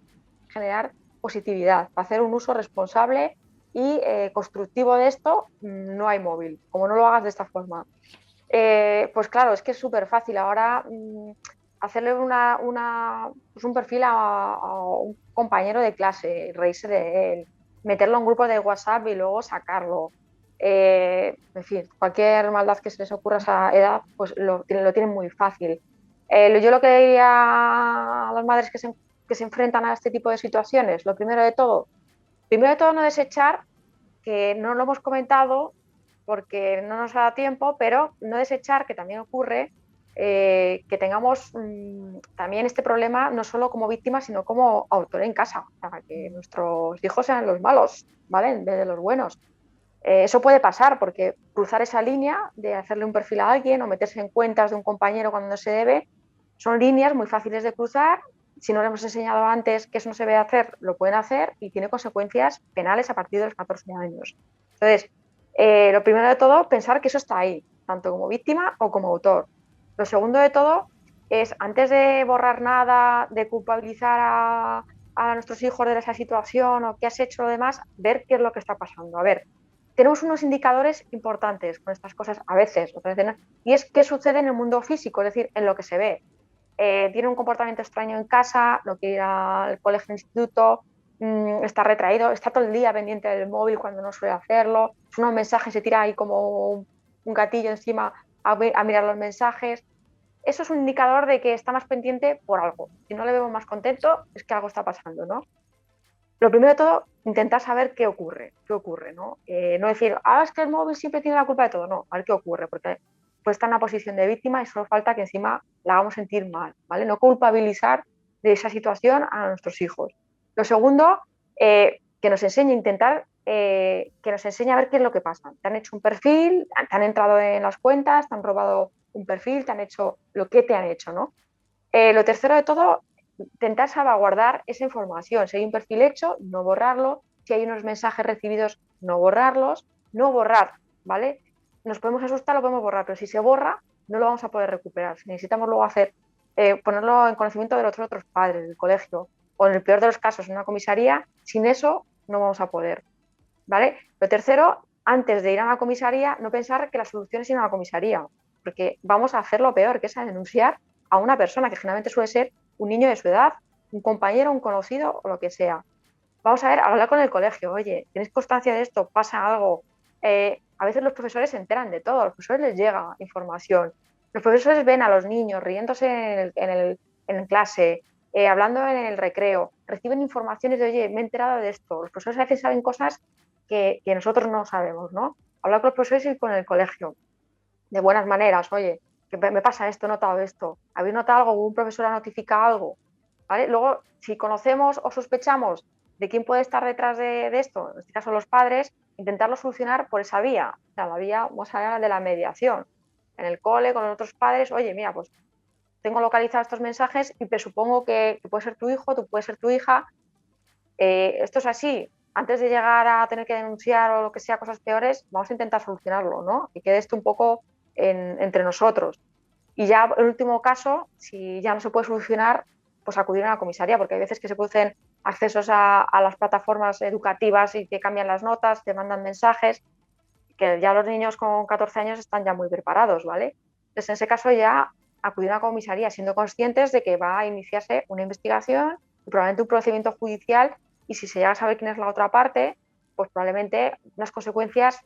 generar positividad, para hacer un uso responsable y constructivo de esto, no hay móvil, como no lo hagas de esta forma. Pues claro, es que es súper fácil. Ahora hacerle pues un perfil a un compañero de clase, reírse de él, meterlo en un grupo de WhatsApp y luego sacarlo. En fin, cualquier maldad que se les ocurra a esa edad, pues lo tienen muy fácil. Yo lo que diría a las madres que se enfrentan a este tipo de situaciones, lo primero de todo no desechar, que no lo hemos comentado porque no nos da tiempo, pero no desechar que también ocurre que tengamos también este problema no solo como víctima, sino como autor en casa, para que nuestros hijos sean los malos, ¿vale? En vez de los buenos. Eso puede pasar porque cruzar esa línea de hacerle un perfil a alguien o meterse en cuentas de un compañero cuando no se debe, son líneas muy fáciles de cruzar. Si no le hemos enseñado antes que eso no se debe hacer, lo pueden hacer y tiene consecuencias penales a partir de los 14 años. Entonces, lo primero de todo, pensar que eso está ahí, tanto como víctima o como autor. Lo segundo de todo es, antes de borrar nada, de culpabilizar a nuestros hijos de esa situación o qué has hecho lo demás, ver qué es lo que está pasando. A ver, tenemos unos indicadores importantes con estas cosas a veces, otras veces no, y es qué sucede en el mundo físico, es decir, en lo que se ve. Tiene un comportamiento extraño en casa, no quiere ir al colegio, instituto, está retraído, está todo el día pendiente del móvil cuando no suele hacerlo, son unos mensajes, se tira ahí como un gatillo encima a mirar los mensajes. Eso es un indicador de que está más pendiente por algo. Si no le vemos más contento, es que algo está pasando, ¿no? Lo primero de todo, intentar saber qué ocurre, ¿no? No decir, es que el móvil siempre tiene la culpa de todo, no, a ver qué ocurre, porque pues está en una posición de víctima y solo falta que encima la hagamos sentir mal, ¿vale? No culpabilizar de esa situación a nuestros hijos. Lo segundo, que nos enseñe, que nos enseñe a ver qué es lo que pasa. Te han hecho un perfil, te han entrado en las cuentas, te han robado un perfil, te han hecho lo que te han hecho, ¿no? Lo tercero de todo, intentar salvaguardar esa información. Si hay un perfil hecho, no borrarlo. Si hay unos mensajes recibidos, no borrarlos. No borrar, ¿vale? Nos podemos asustar, lo podemos borrar, pero si se borra, no lo vamos a poder recuperar. Si necesitamos luego ponerlo en conocimiento de los otros padres, del colegio, o en el peor de los casos, en una comisaría, sin eso no vamos a poder, ¿vale? Lo tercero, antes de ir a una comisaría, no pensar que la solución es ir a una comisaría, porque vamos a hacer lo peor, que es a denunciar a una persona que generalmente suele ser un niño de su edad, un compañero, un conocido o lo que sea. Vamos a ver, hablar con el colegio, oye, ¿tienes constancia de esto? ¿Pasa algo? A veces los profesores se enteran de todo, a los profesores les llega información. Los profesores ven a los niños riéndose en clase, hablando en el recreo, reciben informaciones de, oye, me he enterado de esto. Los profesores a veces saben cosas que nosotros no sabemos, ¿no? Hablar con los profesores y con el colegio de buenas maneras, oye, que me pasa esto, he notado esto, ¿habéis notado algo? ¿Un profesor ha notificado algo? ¿Vale? Luego, si conocemos o sospechamos de quién puede estar detrás de esto, en este caso los padres, intentarlo solucionar por esa vía, o sea, la vía más allá de la mediación. En el cole, con los otros padres, oye, mira, pues tengo localizados estos mensajes y presupongo que puede ser tu hijo, tú puedes ser tu hija. Esto es así. Antes de llegar a tener que denunciar o lo que sea, cosas peores, vamos a intentar solucionarlo, ¿no? Y quede esto un poco entre nosotros. Y ya, el último caso, si ya no se puede solucionar, pues acudir a una comisaría, porque hay veces que se producen accesos a las plataformas educativas y te cambian las notas, te mandan mensajes, que ya los niños con 14 años están ya muy preparados, ¿vale? Entonces, en ese caso ya acudir a una comisaría siendo conscientes de que va a iniciarse una investigación y probablemente un procedimiento judicial, y si se llega a saber quién es la otra parte, pues probablemente unas consecuencias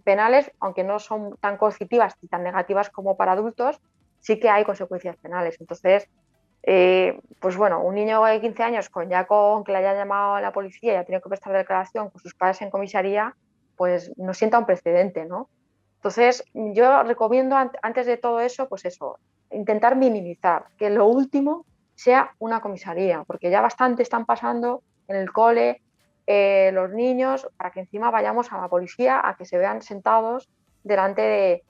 penales, aunque no son tan coercitivas y tan negativas como para adultos, sí que hay consecuencias penales. Entonces, pues bueno, un niño de 15 años con que le haya llamado a la policía y ha tenido que prestar declaración con sus padres en comisaría, pues no sienta un precedente, ¿no? Entonces, yo recomiendo antes de todo eso, pues eso, intentar minimizar, que lo último sea una comisaría, porque ya bastante están pasando en el cole los niños para que encima vayamos a la policía a que se vean sentados delante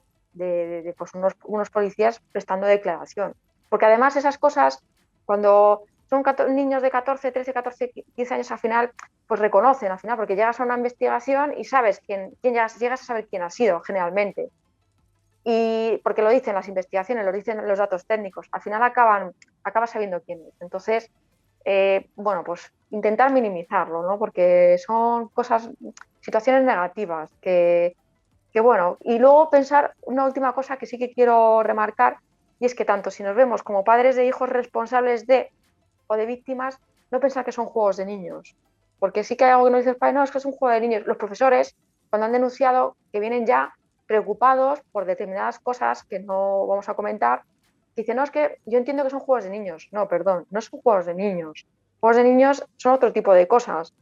pues unos policías prestando declaración. Porque además esas cosas, cuando son niños de 14, 13, 14, 15 años, al final pues reconocen, al final, porque llegas a una investigación y sabes llegas a saber quién ha sido, generalmente. Y porque lo dicen las investigaciones, lo dicen los datos técnicos, al final acabas sabiendo quién es. Entonces, bueno, pues intentar minimizarlo, ¿no? Porque son situaciones negativas que bueno, y luego pensar una última cosa que sí que quiero remarcar, y es que tanto si nos vemos como padres de hijos responsables de o de víctimas, no pensar que son juegos de niños. Porque sí que hay algo que nos dice el padre, no, es que es un juego de niños. Los profesores, cuando han denunciado, que vienen ya preocupados por determinadas cosas que no vamos a comentar, dicen, no, es que yo entiendo que son juegos de niños. No, perdón, no son juegos de niños. Juegos de niños son otro tipo de cosas.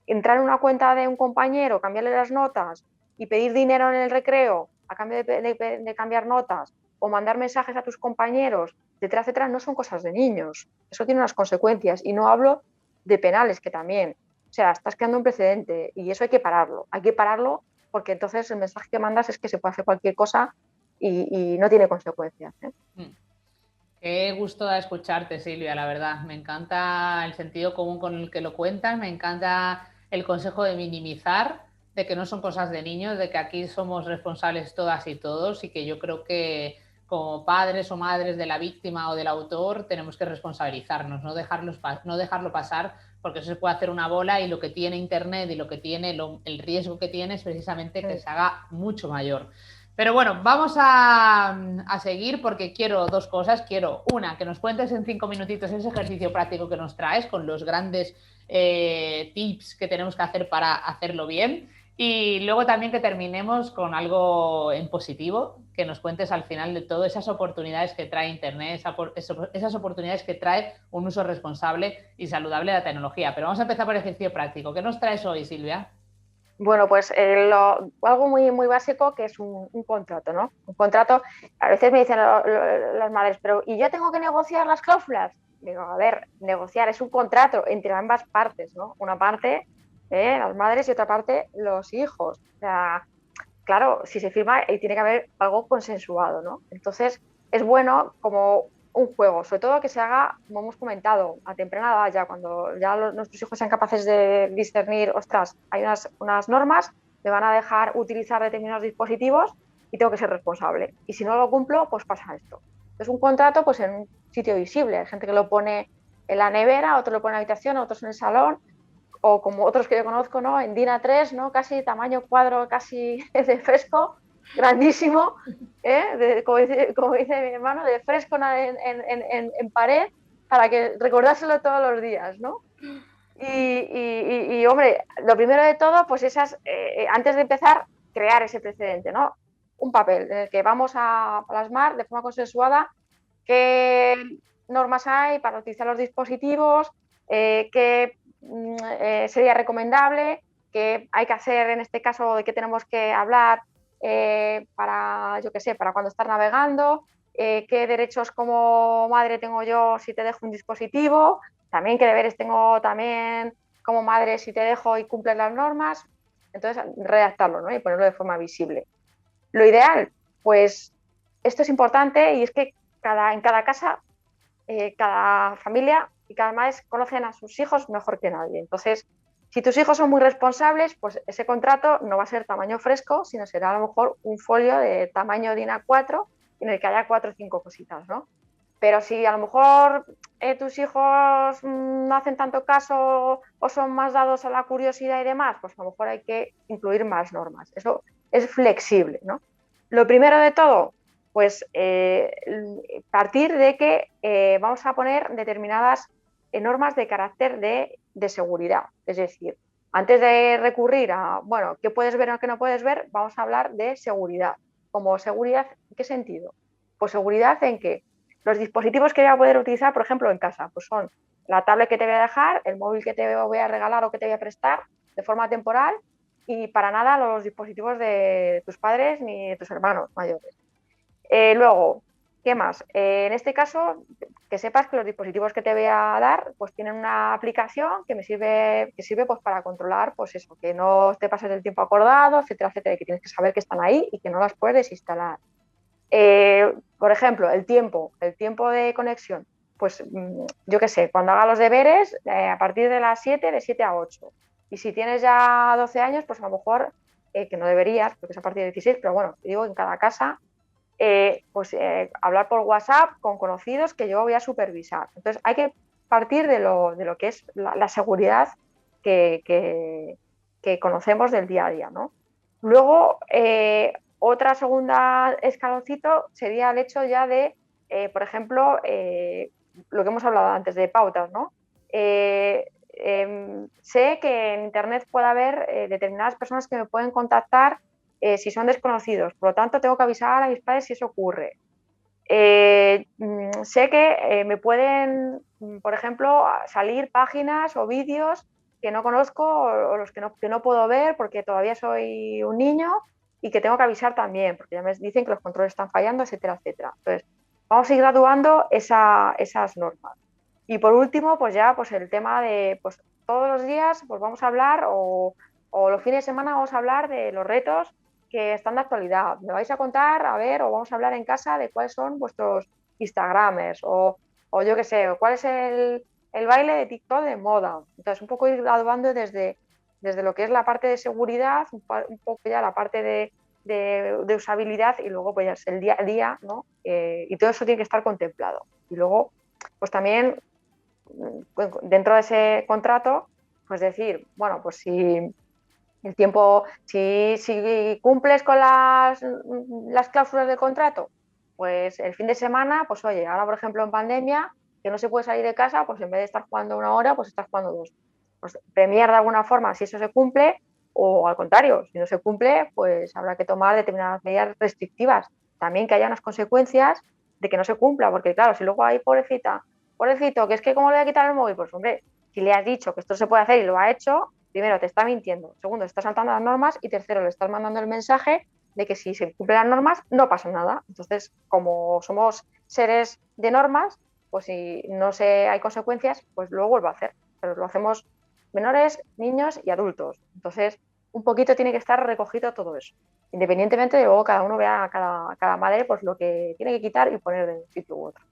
Entrar en una cuenta de un compañero, cambiarle las notas y pedir dinero en el recreo a cambio de cambiar notas o mandar mensajes a tus compañeros, etcétera, etcétera, no son cosas de niños. Eso tiene unas consecuencias. Y no hablo de penales, que también. O sea, estás creando un precedente y eso hay que pararlo. Hay que pararlo porque entonces el mensaje que mandas es que se puede hacer cualquier cosa y no tiene consecuencias. Qué gusto da escucharte, Silvia, la verdad. Me encanta el sentido común con el que lo cuentas, me encanta el consejo de minimizar, de que no son cosas de niños, de que aquí somos responsables todas y todos y que yo creo que como padres o madres de la víctima o del autor tenemos que responsabilizarnos, no dejarlo pasar, porque eso se puede hacer una bola y lo que tiene Internet y lo que tiene, el riesgo que tiene es precisamente que se haga mucho mayor. Pero bueno, vamos a seguir porque quiero dos cosas. Quiero una, que nos cuentes en 5 minutitos ese ejercicio práctico que nos traes con los grandes tips que tenemos que hacer para hacerlo bien. Y luego también que terminemos con algo en positivo, que nos cuentes al final de todo esas oportunidades que trae Internet, esas oportunidades que trae un uso responsable y saludable de la tecnología. Pero vamos a empezar por el ejercicio práctico. ¿Qué nos traes hoy, Silvia? Bueno, pues algo muy, muy básico que es un contrato, ¿no? Un contrato, a veces me dicen las madres, pero ¿y yo tengo que negociar las cláusulas? Digo, a ver, negociar es un contrato entre ambas partes, ¿no? Una parte, las madres y otra parte, los hijos. O sea, claro, si se firma, tiene que haber algo consensuado, ¿no? Entonces, es bueno como un juego, sobre todo que se haga, como hemos comentado, a temprana edad ya, cuando ya nuestros hijos sean capaces de discernir, ostras, hay unas normas, me van a dejar utilizar determinados dispositivos y tengo que ser responsable. Y si no lo cumplo, pues pasa esto. Es un contrato pues en un sitio visible. Hay gente que lo pone en la nevera, otro lo pone en la habitación, otros en el salón, o como otros que yo conozco, ¿no? En DIN A3, ¿no? Casi tamaño cuadro, casi de fresco, grandísimo, como dice mi hermano, de fresco en pared, para que recordárselo todos los días, ¿no? Hombre, lo primero de todo, pues antes de empezar, crear ese precedente, ¿no? Un papel en el que vamos a plasmar de forma consensuada qué normas hay para utilizar los dispositivos, qué sería recomendable, qué hay que hacer en este caso, de qué tenemos que hablar para, yo qué sé, para cuando estás navegando, qué derechos como madre tengo yo si te dejo un dispositivo, también qué deberes tengo también como madre si te dejo y cumples las normas. Entonces, redactarlo, ¿no? Y ponerlo de forma visible. Lo ideal, pues esto es importante y es que en cada casa, cada familia y cada madre conocen a sus hijos mejor que nadie. Entonces, si tus hijos son muy responsables, pues ese contrato no va a ser tamaño fresco, sino será a lo mejor un folio de tamaño DIN A4 en el que haya 4 o 5 cositas, ¿no? Pero si a lo mejor tus hijos no hacen tanto caso o son más dados a la curiosidad y demás, pues a lo mejor hay que incluir más normas. Eso es flexible, ¿no? Lo primero de todo, pues partir de que vamos a poner determinadas normas de carácter de seguridad. Es decir, antes de recurrir a, bueno, qué puedes ver o qué no puedes ver, vamos a hablar de seguridad. Como seguridad, ¿en qué sentido? Pues seguridad en que los dispositivos que voy a poder utilizar, por ejemplo, en casa, pues son la tablet que te voy a dejar, el móvil que te voy a regalar o que te voy a prestar de forma temporal y para nada los dispositivos de tus padres ni de tus hermanos mayores. Luego, ¿qué más? En este caso, que sepas que los dispositivos que te voy a dar pues tienen una aplicación que sirve pues, para controlar pues eso, que no te pases el tiempo acordado, etcétera, etcétera, y que tienes que saber que están ahí y que no las puedes desinstalar. Por ejemplo, el tiempo de conexión. Pues yo qué sé, cuando haga los deberes, a partir de las 7, de 7 a 8. Y si tienes ya 12 años, pues a lo mejor, que no deberías, porque es a partir de 16, pero bueno, digo, en cada casa, hablar por WhatsApp con conocidos que yo voy a supervisar. Entonces, hay que partir de lo que es la seguridad que conocemos del día a día, ¿no? Luego, otra segunda escaloncito sería el hecho ya de, por ejemplo, lo que hemos hablado antes de pautas, ¿no? Sé que en Internet puede haber determinadas personas que me pueden contactar si son desconocidos, por lo tanto tengo que avisar a mis padres si eso ocurre. Sé que me pueden, por ejemplo, salir páginas o vídeos que no conozco o los que no puedo ver porque todavía soy un niño y que tengo que avisar también, porque ya me dicen que los controles están fallando, etcétera, etcétera. Entonces, vamos a ir graduando esas normas. Y por último, pues ya pues el tema de pues, todos los días pues vamos a hablar o los fines de semana vamos a hablar de los retos que están de actualidad. Me vais a contar, a ver, o vamos a hablar en casa de cuáles son vuestros Instagramers o yo qué sé, o cuál es el baile de TikTok de moda. Entonces, un poco ir graduando desde lo que es la parte de seguridad, un poco ya la parte de usabilidad y luego pues el día a día, ¿no? Y todo eso tiene que estar contemplado. Y luego, pues también dentro de ese contrato, pues decir, bueno, pues si el tiempo, si cumples con las cláusulas del contrato, pues el fin de semana, pues oye, ahora por ejemplo en pandemia, que no se puede salir de casa, pues en vez de estar jugando 1 hora, pues estás jugando 2. Pues premiar de alguna forma si eso se cumple, o al contrario, si no se cumple, pues habrá que tomar determinadas medidas restrictivas. También que haya unas consecuencias de que no se cumpla, porque claro, si luego hay pobrecito, que es que cómo le voy a quitar el móvil, pues hombre, si le has dicho que esto se puede hacer y lo ha hecho, primero te está mintiendo, segundo, está saltando las normas y tercero, le estás mandando el mensaje de que si se cumplen las normas no pasa nada. Entonces, como somos seres de normas, pues si no hay consecuencias, pues lo vuelvo a hacer. Pero lo hacemos menores, niños y adultos. Entonces, un poquito tiene que estar recogido todo eso. Independientemente de luego cada uno vea a cada madre pues lo que tiene que quitar y poner de un sitio u otro.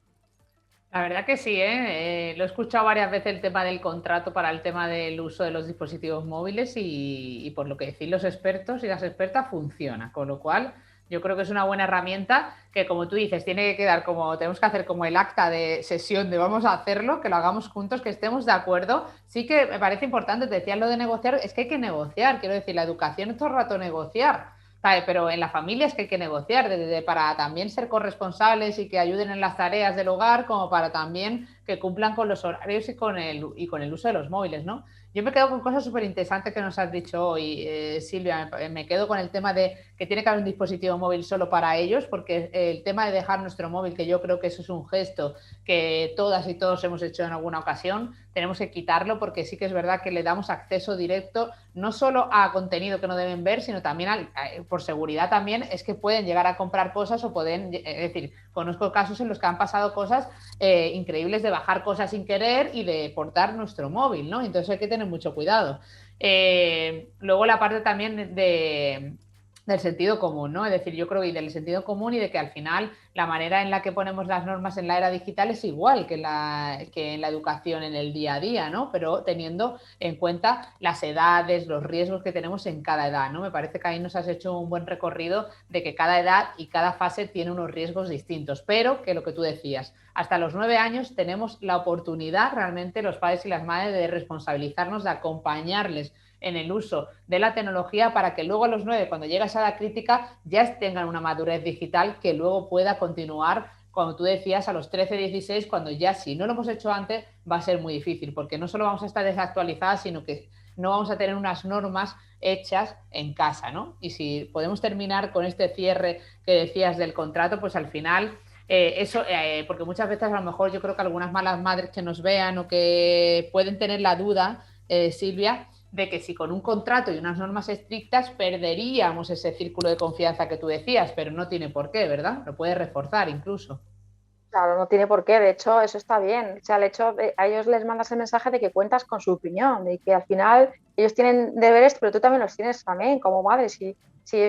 La verdad que sí, ¿eh? Lo he escuchado varias veces el tema del contrato para el tema del uso de los dispositivos móviles y por lo que decís los expertos y las expertas funciona, con lo cual yo creo que es una buena herramienta que como tú dices tiene que quedar como, tenemos que hacer como el acta de sesión de vamos a hacerlo, que lo hagamos juntos, que estemos de acuerdo. Sí que me parece importante, te decías lo de negociar, es que hay que negociar, quiero decir, la educación es todo el rato negociar. Vale, pero en la familia es que hay que negociar para también ser corresponsables y que ayuden en las tareas del hogar, como para también que cumplan con los horarios y con el uso de los móviles, ¿no? Yo me quedo con cosas súper interesantes que nos has dicho hoy, Silvia. Me quedo con el tema de que tiene que haber un dispositivo móvil solo para ellos, porque el tema de dejar nuestro móvil, que yo creo que eso es un gesto que todas y todos hemos hecho en alguna ocasión, tenemos que quitarlo porque sí que es verdad que le damos acceso directo no solo a contenido que no deben ver, sino también por seguridad también es que pueden llegar a comprar cosas o pueden, es decir, conozco casos en los que han pasado cosas increíbles de bajar cosas sin querer y de portar nuestro móvil, ¿no? Entonces hay que tener mucho cuidado. Luego la parte también del sentido común, ¿no? Es decir, yo creo que del sentido común y de que al final la manera en la que ponemos las normas en la era digital es igual que en la educación en el día a día, ¿no? Pero teniendo en cuenta las edades, los riesgos que tenemos en cada edad, ¿no? Me parece que ahí nos has hecho un buen recorrido de que cada edad y cada fase tiene unos riesgos distintos, pero que lo que tú decías, hasta los 9 años tenemos la oportunidad realmente los padres y las madres de responsabilizarnos, de acompañarles en el uso de la tecnología para que luego a los 9, cuando llega esa edad crítica, ya tengan una madurez digital que luego pueda continuar, como tú decías, a los 13, 16, cuando ya si no lo hemos hecho antes, va a ser muy difícil, porque no solo vamos a estar desactualizadas, sino que no vamos a tener unas normas hechas en casa, ¿no? Y si podemos terminar con este cierre que decías del contrato, pues al final porque muchas veces a lo mejor yo creo que algunas malas madres que nos vean o que pueden tener la duda, Silvia, de que si con un contrato y unas normas estrictas perderíamos ese círculo de confianza que tú decías, pero no tiene por qué, ¿verdad? Lo puede reforzar incluso. Claro, no tiene por qué. De hecho, eso está bien. O sea, el hecho de, a ellos les mandas el mensaje de que cuentas con su opinión y que al final ellos tienen deberes, pero tú también los tienes también como madre. Si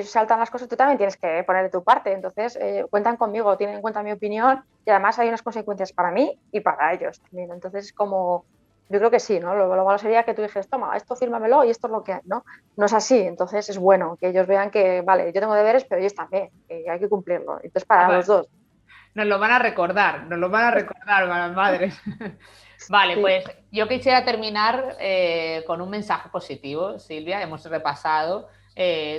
saltan las cosas, tú también tienes que poner de tu parte. Entonces, cuentan conmigo, tienen en cuenta mi opinión y además hay unas consecuencias para mí y para ellos también. Entonces, como yo creo que sí, ¿no? Lo malo sería que tú dijeras, toma, esto fírmamelo y esto es lo que hay, ¿no? No es así. Entonces, es bueno que ellos vean que, vale, yo tengo deberes, pero ellos también, que hay que cumplirlo. Entonces, para los dos. Nos lo van a recordar, las madres. Vale, Sí. pues yo quisiera terminar con un mensaje positivo, Silvia. Hemos repasado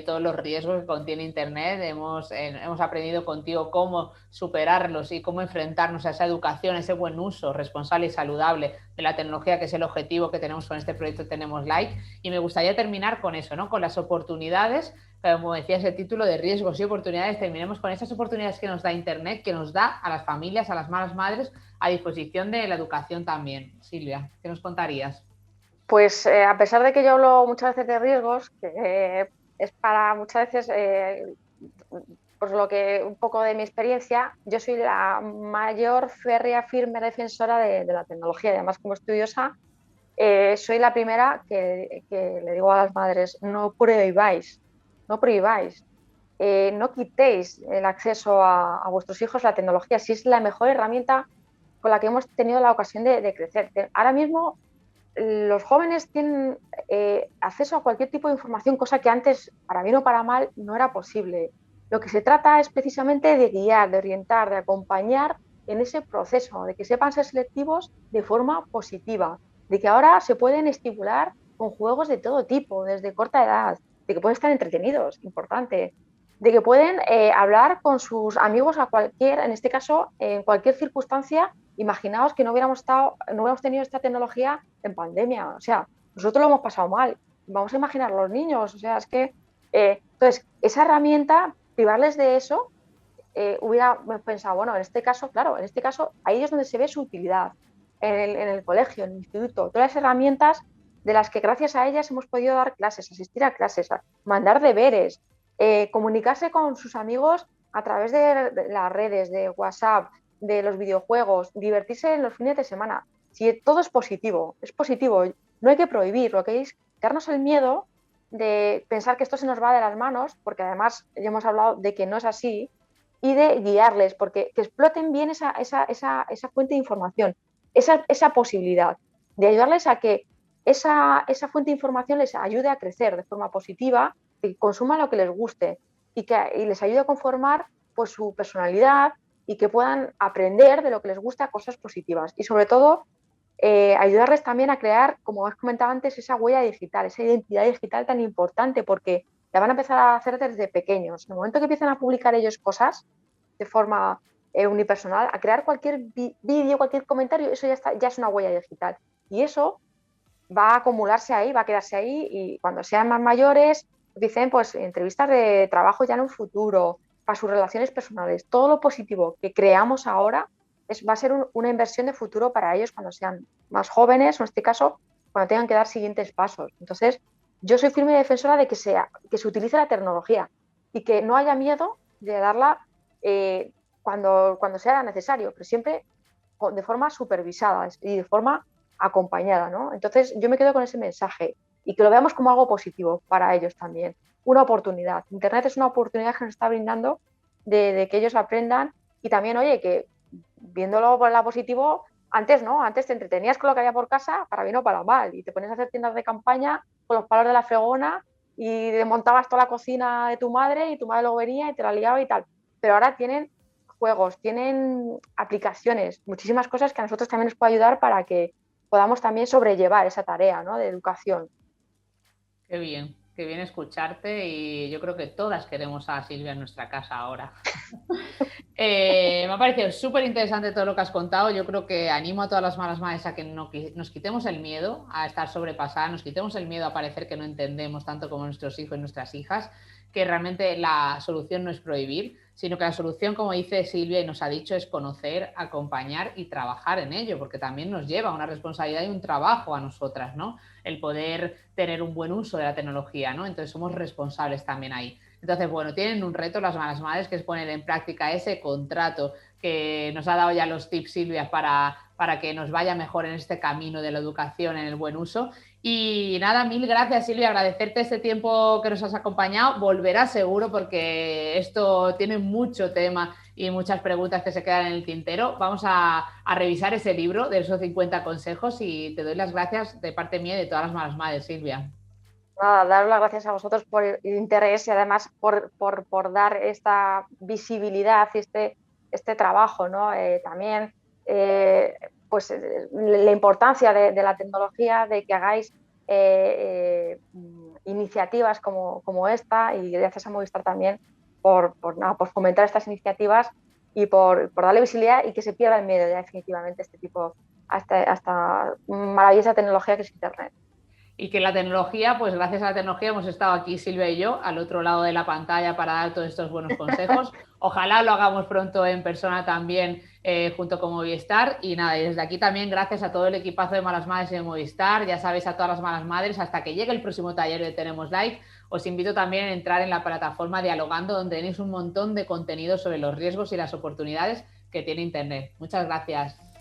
todos los riesgos que contiene Internet. Hemos aprendido contigo cómo superarlos y cómo enfrentarnos a esa educación, ese buen uso responsable y saludable de la tecnología, que es el objetivo que tenemos con este proyecto Tenemos Like. Y me gustaría terminar con eso, ¿no? Con las oportunidades, como decías el título, de riesgos y oportunidades. Terminemos con esas oportunidades que nos da Internet, que nos da a las familias, a las malas madres, a disposición de la educación también. Silvia, ¿qué nos contarías? Pues a pesar de que yo hablo muchas veces de riesgos, que es para muchas veces, pues lo que un poco de mi experiencia, yo soy la mayor férrea firme defensora de la tecnología y además como estudiosa, soy la primera que le digo a las madres, no prohibáis, no prohibáis, no quitéis el acceso a vuestros hijos a la tecnología, si es la mejor herramienta con la que hemos tenido la ocasión de crecer. Ahora mismo los jóvenes tienen acceso a cualquier tipo de información, cosa que antes, para bien o para mal, no era posible. Lo que se trata es precisamente de guiar, de orientar, de acompañar en ese proceso, de que sepan ser selectivos de forma positiva, de que ahora se pueden estimular con juegos de todo tipo, desde corta edad, de que pueden estar entretenidos, importante, de que pueden hablar con sus amigos a cualquier, en este caso, en cualquier circunstancia. Imaginaos que no hubiéramos tenido esta tecnología en pandemia. O sea, nosotros lo hemos pasado mal. Vamos a imaginar a los niños. O sea, es que, entonces, esa herramienta, privarles de eso, hubiera pensado, bueno, en este caso, claro, en este caso, ahí es donde se ve su utilidad, en el colegio, en el instituto, todas las herramientas de las que gracias a ellas hemos podido dar clases, asistir a clases, mandar deberes, comunicarse con sus amigos a través de las redes, de WhatsApp, de los videojuegos, divertirse en los fines de semana. Si todo es positivo, no hay que prohibir, lo que hay es quitarnos el miedo de pensar que esto se nos va de las manos, porque además ya hemos hablado de que no es así, y de guiarles, porque que exploten bien esa fuente de información, esa posibilidad de ayudarles a que esa fuente de información les ayude a crecer de forma positiva, que consuman lo que les guste y les ayude a conformar pues, su personalidad y que puedan aprender de lo que les gusta cosas positivas. Y sobre todo, ayudarles también a crear, como has comentado antes, esa huella digital, esa identidad digital tan importante, porque la van a empezar a hacer desde pequeños. En el momento que empiezan a publicar ellos cosas de forma unipersonal, a crear cualquier vídeo, cualquier comentario, eso ya es una huella digital. Y eso va a acumularse ahí, va a quedarse ahí y cuando sean más mayores, dicen pues entrevistas de trabajo ya en un futuro, para sus relaciones personales. Todo lo positivo que creamos ahora va a ser una inversión de futuro para ellos cuando sean más jóvenes, o en este caso, cuando tengan que dar siguientes pasos. Entonces, yo soy firme defensora de que se utilice la tecnología y que no haya miedo de darla cuando sea necesario, pero siempre de forma supervisada y de forma acompañada, ¿no? Entonces yo me quedo con ese mensaje y que lo veamos como algo positivo para ellos también, una oportunidad. Internet es una oportunidad que nos está brindando de que ellos aprendan y también, oye, que viéndolo por el lado positivo, antes no, antes te entretenías con lo que había por casa, para bien o para mal, y te ponías a hacer tiendas de campaña con los palos de la fregona y desmontabas toda la cocina de tu madre y tu madre luego venía y te la liaba y tal. Pero ahora tienen juegos, tienen aplicaciones, muchísimas cosas que a nosotros también nos puede ayudar para que podamos también sobrellevar esa tarea, ¿no?, de educación. Qué bien escucharte y yo creo que todas queremos a Silvia en nuestra casa ahora. Me ha parecido súper interesante todo lo que has contado. Yo creo que animo a todas las malas madres a que nos quitemos el miedo a estar sobrepasadas, nos quitemos el miedo a parecer que no entendemos tanto como nuestros hijos y nuestras hijas, que realmente la solución no es prohibir, sino que la solución, como dice Silvia y nos ha dicho, es conocer, acompañar y trabajar en ello, porque también nos lleva una responsabilidad y un trabajo a nosotras, ¿no? El poder tener un buen uso de la tecnología, ¿no? Entonces somos responsables también ahí. Entonces, bueno, tienen un reto las malas madres, que es poner en práctica ese contrato que nos ha dado ya los tips Silvia para que nos vaya mejor en este camino de la educación, en el buen uso. Y nada, mil gracias Silvia, agradecerte este tiempo que nos has acompañado. Volverás seguro porque esto tiene mucho tema y muchas preguntas que se quedan en el tintero. Vamos a revisar ese libro de esos 50 consejos y te doy las gracias de parte mía y de todas las malas madres, Silvia. Nada, daros las gracias a vosotros por el interés y además por dar esta visibilidad y este trabajo, ¿no? También pues la importancia de la tecnología, de que hagáis iniciativas como esta, y gracias a Movistar también por fomentar estas iniciativas y por darle visibilidad y que se pierda el miedo ya definitivamente este tipo, a esta maravillosa tecnología que es Internet. Y que la tecnología, pues gracias a la tecnología hemos estado aquí Silvia y yo al otro lado de la pantalla para dar todos estos buenos consejos. Ojalá lo hagamos pronto en persona también junto con Movistar. Y nada, y desde aquí también gracias a todo el equipazo de Malas Madres de Movistar. Ya sabéis, a todas las Malas Madres, hasta que llegue el próximo taller de Tenemos Live, os invito también a entrar en la plataforma Dialogando, donde tenéis un montón de contenido sobre los riesgos y las oportunidades que tiene Internet. Muchas gracias.